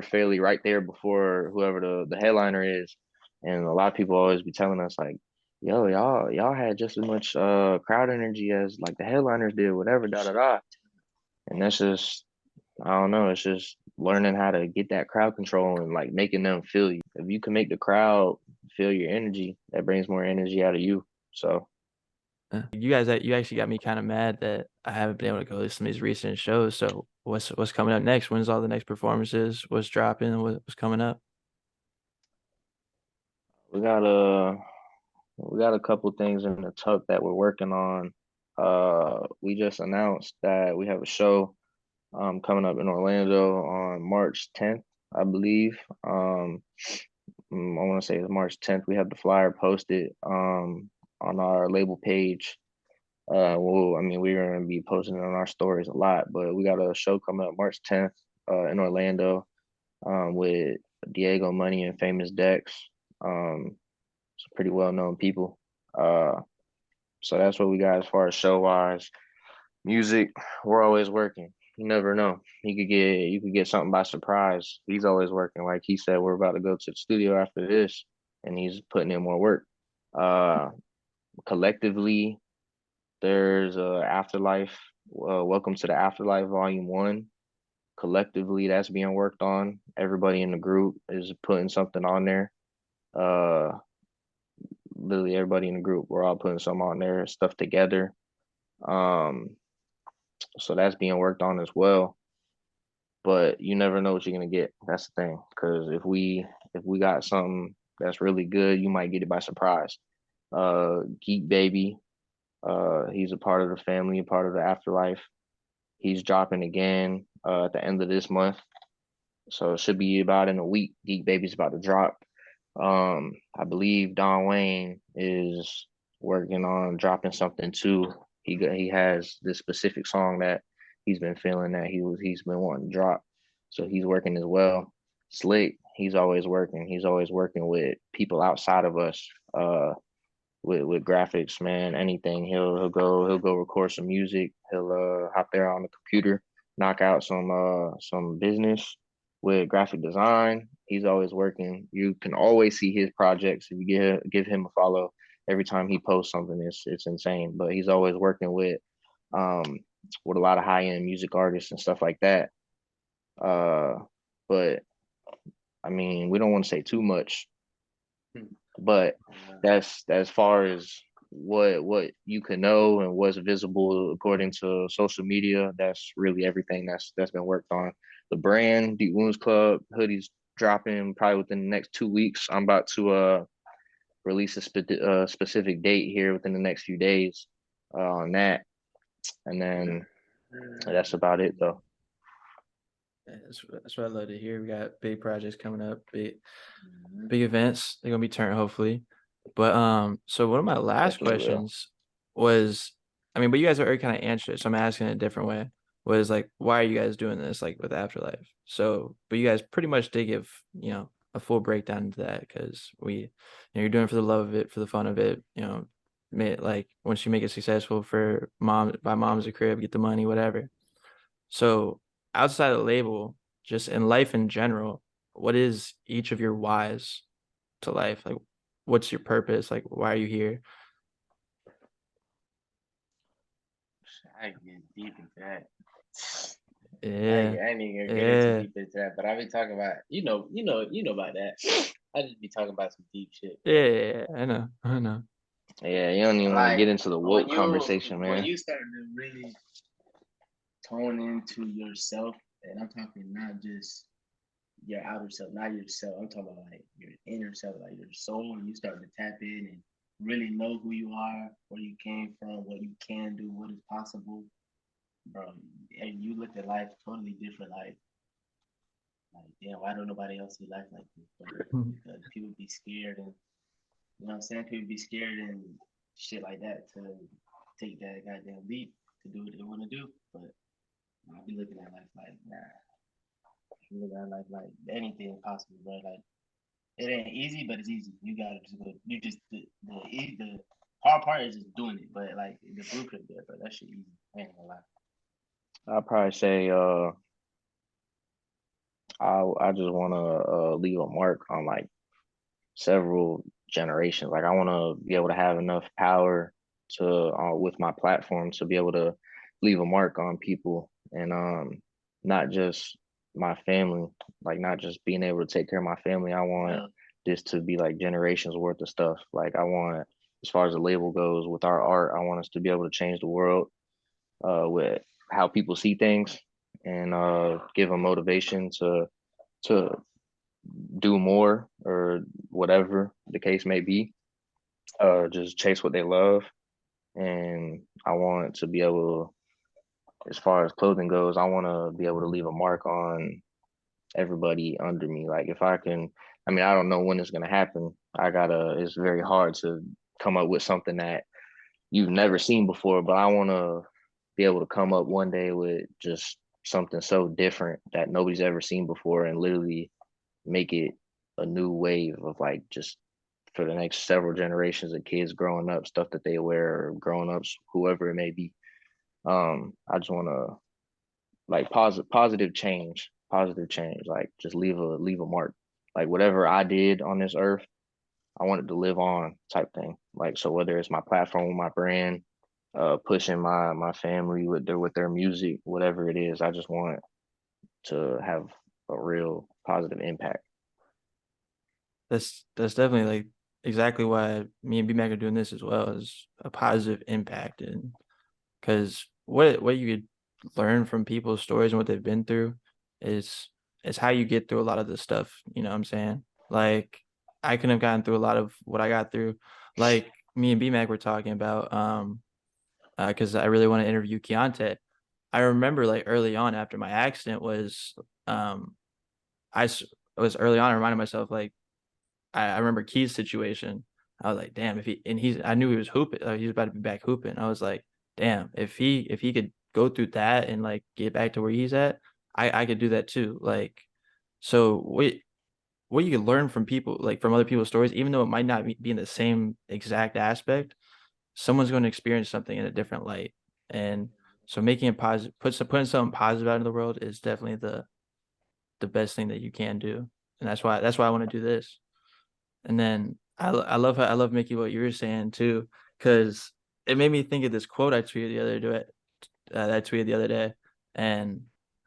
fairly right there before whoever the headliner is, and a lot of people always be telling us like, "Yo, y'all had just as much crowd energy as like the headliners did, whatever, da da da," and that's just I don't know. It's just learning how to get that crowd control and like making them feel you. If you can make the crowd feel your energy, that brings more energy out of you. So You actually got me kind of mad that I haven't been able to go to some of these recent shows. So what's coming up next? When's all the next performances? What's dropping? What's coming up? we got a couple things in the tuck that we're working on. We just announced that we have a show coming up in Orlando on March 10th, I believe. I want to say it's March 10th. We have the flyer posted. on our label page. Well, I mean, we're gonna be posting it on our stories a lot, but we got a show coming up March 10th in Orlando with Diego Money and Famous Dex. Some pretty well known people. So that's what we got as far as show wise. Music, we're always working. You never know. You could get something by surprise. He's always working. Like he said, we're about to go to the studio after this, and he's putting in more work. Uh, Collectively, there's Afterlife. Welcome to the Afterlife Volume 1. Collectively, that's being worked on. Everybody in the group is putting something on there. Literally everybody in the group, we're all putting something on there, stuff together. So that's being worked on as well. But you never know what you're gonna get. That's the thing. Because if we got something that's really good, you might get it by surprise. Geek Baby, he's a part of the family, a part of the Afterlife. He's dropping again at the end of this month. So it should be about in a week. Geek Baby's about to drop. I believe Don Wayne is working on dropping something too. He has this specific song that he's been feeling that he's been wanting to drop. So he's working as well. Slick, he's always working. He's always working with people outside of us. With graphics, man, anything. He'll go record some music. He'll hop there on the computer, knock out some business with graphic design. He's always working. You can always see his projects if you give him a follow. Every time he posts something, it's insane. But he's always working with a lot of high end music artists and stuff like that. But I mean, we don't want to say too much, but that's as far as what you can know and what's visible according to social media. That's really everything that's been worked on. The brand Deep Wounds Club hoodies dropping probably within the next 2 weeks. I'm about to release a specific date here within the next few days on that, and then that's about it though. That's what I love to hear. We got big projects coming up, big events. They're gonna be turned hopefully. But so one of my last Definitely will. questions was, I mean, but you guys already kind of answered it, so I'm asking it a different way. Was like, why are you guys doing this, like with Afterlife? So, but you guys pretty much did give, a full breakdown into that because you're doing it for the love of it, for the fun of it. Like once you make it successful for buy mom's a crib, get the money, whatever. So outside of the label, just in life in general, what is each of your whys to life? Like, what's your purpose? Like, why are you here? I get deep into that. Yeah, I ain't even gonna get into deep into that, but I be talking about you know about that. I just be talking about some deep shit. yeah, I know. Yeah, you don't even want to get into the woke conversation, man. When you start to really tone into yourself, and I'm talking not just your outer self, not yourself. I'm talking about like your inner self, like your soul. And you start to tap in and really know who you are, where you came from, what you can do, what is possible, bro. And you look at life totally different. Like damn, why don't nobody else see life like this? Because people be scared, and you know what I'm saying. People be scared and shit like that to take that goddamn leap to do what they want to do. But I be looking at life like, nah. Looking at life like anything possible, bro. Like it ain't easy, but it's easy. You gotta just go. You just the hard part is just doing it. But like the blueprint there, but that shit easy. I ain't gonna lie. I'll probably say I just want to leave a mark on like several generations. Like I want to be able to have enough power to with my platform to be able to leave a mark on people, and not just my family, like not just being able to take care of my family. I want this to be like generations worth of stuff. Like I want, as far as the label goes, with our art, I want us to be able to change the world with how people see things, and give them motivation to do more or whatever the case may be. Just chase what they love. And I want to be able, as far as clothing goes, I want to be able to leave a mark on everybody under me. Like if I can, I mean, I don't know when it's going to happen. It's very hard to come up with something that you've never seen before, but I want to be able to come up one day with just something so different that nobody's ever seen before and literally make it a new wave of like just for the next several generations of kids growing up, stuff that they wear or grown ups, whoever it may be. I just want to like positive change, like just leave a mark. Like whatever I did on this earth, I want it to live on type thing. Like so whether it's my platform, my brand, pushing my family with their music, whatever it is, I just want to have a real positive impact. That's definitely like exactly why me and B-Mac are doing this as well, is a positive impact. And because what you could learn from people's stories and what they've been through is how you get through a lot of this stuff. You know what I'm saying? Like I couldn't have gotten through a lot of what I got through. Like me and B-Mac were talking about because I really want to interview Keontae. I remember like early on after my accident was was early on, I reminded myself like I remember Key's situation. I was like, damn, if he and he's I knew he was hooping, he was about to be back hooping. I was like, damn, if he could go through that and like get back to where he's at, I could do that too. Like, so what you can learn from people, like from other people's stories, even though it might not be in the same exact aspect, someone's going to experience something in a different light. And so making it positive, putting something positive out in the world is definitely the best thing that you can do. And that's why I want to do this. And then I love Mickey what you were saying too, because it made me think of this quote I tweeted the other day, and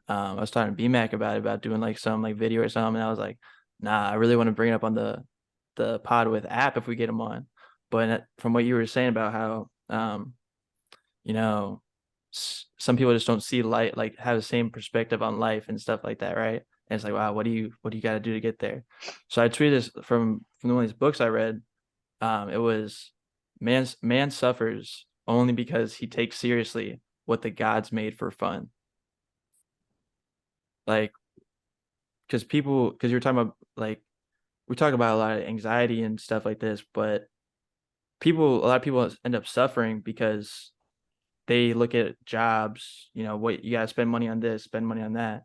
I was talking to BMAC about doing like some like video or something, and I was like, nah, I really want to bring it up on the pod with App if we get him on. But from what you were saying about how you know some people just don't see light, like have the same perspective on life and stuff like that, right? And it's like, wow, what do you got to do to get there? So I tweeted this from one of these books I read. It was man suffers only because he takes seriously what the gods made for fun. Like, because you're talking about like we talk about a lot of anxiety and stuff like this, but a lot of people end up suffering because they look at jobs, what you gotta spend money on this, spend money on that.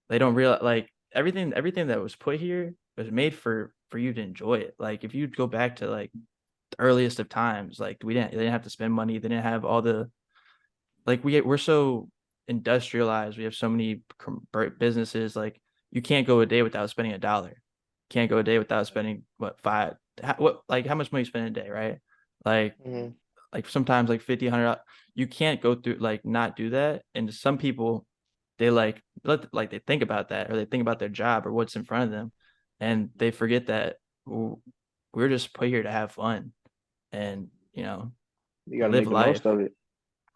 They don't realize like everything that was put here was made for you to enjoy it. Like if you go back to like the earliest of times, like they didn't have to spend money. They didn't have all the like we're so industrialized. We have so many businesses. Like you can't go a day without spending $1. Can't go a day without spending how much money you spend a day, right? Like like sometimes like 50, 100. You can't go through like not do that. And some people they they think about that, or they think about their job or what's in front of them, and they forget that we're just put here to have fun and you got to live make the life. most of it.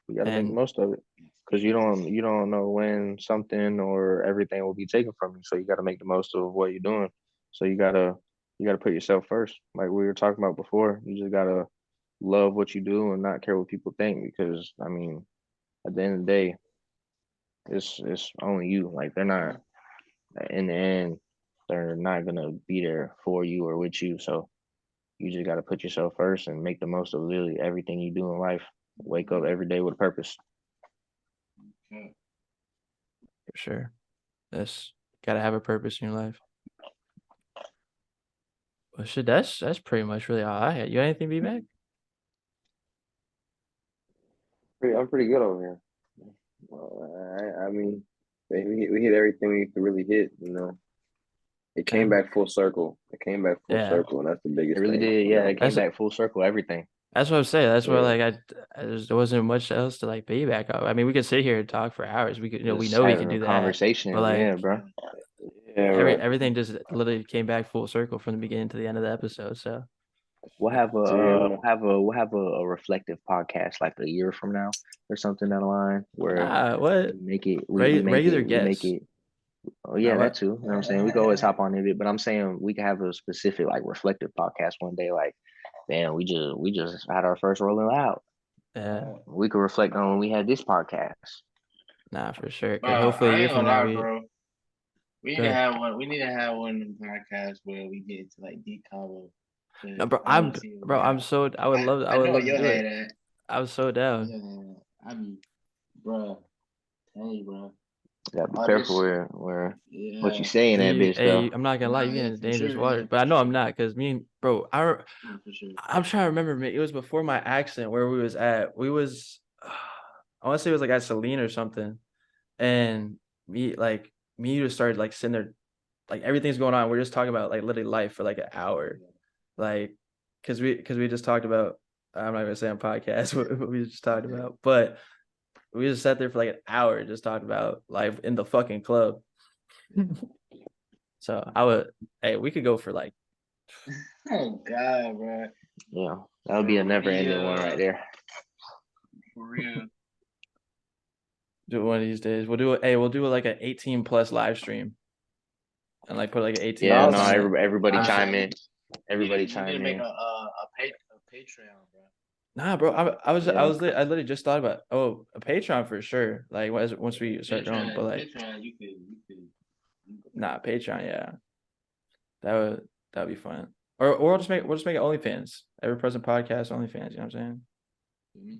You got to make the most of it because you don't know when something or everything will be taken from you. So you got to make the most of what you're doing. So you gotta put yourself first, like we were talking about before. You just gotta love what you do and not care what people think, because I mean, at the end of the day, it's only you. Like they're not in the end, they're not gonna be there for you or with you. So you just gotta put yourself first and make the most of literally everything you do in life. Wake up every day with a purpose. For sure. That's gotta have a purpose in your life. Well, shit, that's pretty much really all I had. You got anything, B-Mac? I'm pretty good over here. I mean, we hit everything we could really hit. It came back full circle. It came back full circle, and that's the biggest It really thing. did. Yeah, it came back full circle. Everything. That's what I'm saying. That's why like there wasn't much else to like piggyback up. I mean, we could sit here and talk for hours. We could, we know we can do that. Conversation, but like, yeah, bro. Everything just literally came back full circle from the beginning to the end of the episode. So we'll have a reflective podcast like a year from now or something down the line where what we regular guests. Oh yeah, that too. You know what I'm saying? We can always hop on it, but I'm saying we can have a specific like reflective podcast one day. Like, damn, we just had our first Rolling Loud. Yeah, we could reflect on when we had this podcast. Nah, for sure. Hopefully a year from now, bro. We need to have one. We need to have one of them podcasts where we get into like deep convo. No, bro, I want to see it, bro. I would love I know to your do head it. at. I was so down. Yeah, I mean, bro. Hey, bro. Gotta be All careful this, what you yeah, say in that bitch though. I'm not gonna lie, nah, you get yeah, into for dangerous sure, waters. yeah, But I for know I'm sure, not, because me and bro, nah, for sure. I'm trying to remember, it was before my accident where we was at. We was I want to say it was like at Celine or something. And me just started like sitting there, like everything's going on. We're just talking about like literally life for like an hour. Like because we just talked about, I'm not gonna say on podcast what we just talked about, but we just sat there for like an hour just talking about life in the fucking club. So hey, we could go for like Oh God, bro. Yeah, that would be a never ending one right there. For real. do it one of these days. We'll do like an 18 plus live stream and like put like an 18 Yeah, plus no, on it. everybody I'm chime sure- in. Everybody You chime need to make in. a Patreon, bro. Nah, bro. I Yeah. literally just thought about, a Patreon for sure. Like once we start growing, but like Patreon, you could. nah, Patreon, yeah, that would be fun. Or we'll just make it OnlyFans. EverPresent Podcast OnlyFans. You know what I'm saying?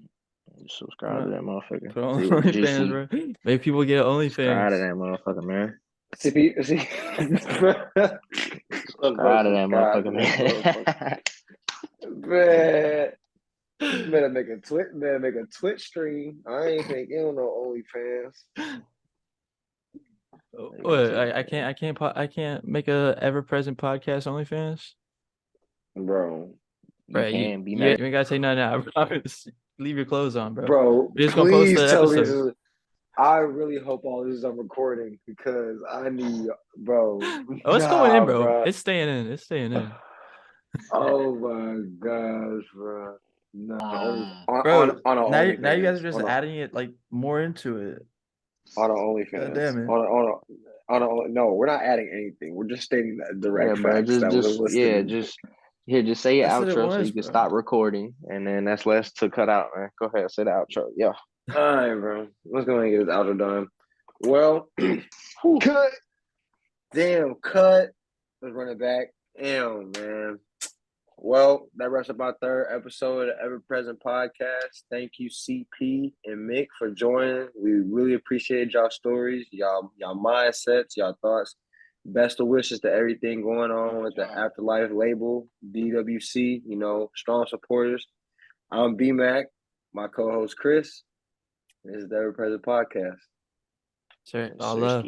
Subscribe to that motherfucker. Put on See what juicy. OnlyFans, bro. Make people get Subscribe to OnlyFans. that motherfucker, man. See, Subscribe to that motherfucker, man. Man, better make a Twitch stream. I ain't thinking on no OnlyFans. What? I can't make a EverPresent Podcast OnlyFans. Bro. Bro, can be you mad. ain't gotta say nothing now. I promise. Leave your clothes on, bro. Bro, We're just gonna post please the tell me episode. I really hope all this is on recording because I need, bro. Oh, it's going in, bro. Bro. It's staying in. It's staying in. Oh my gosh, bro. No, Bro, on a now you OnlyFans. guys are just adding it like more into it. On an OnlyFans. Damn it. No, we're not adding anything. We're just stating that direct bro. facts that was listed. Just say your That's what it outro so was, you can bro. stop recording, and then that's less to cut out, man. Go ahead, say the outro. Yeah. All right, bro. Let's go and get this outro done. Well, cut. Damn, cut. Let's run it back. Damn, man. Well, that wraps up our third episode of the EverPresent Podcast. Thank you, CP and Mick, for joining. We really appreciate y'all stories, y'all mindsets, y'all thoughts. Best of wishes to everything going on with the AfterLife label, DWC, strong supporters. I'm B-Mac, my co-host Chris. This is the EverPresent Podcast. Sir, all love.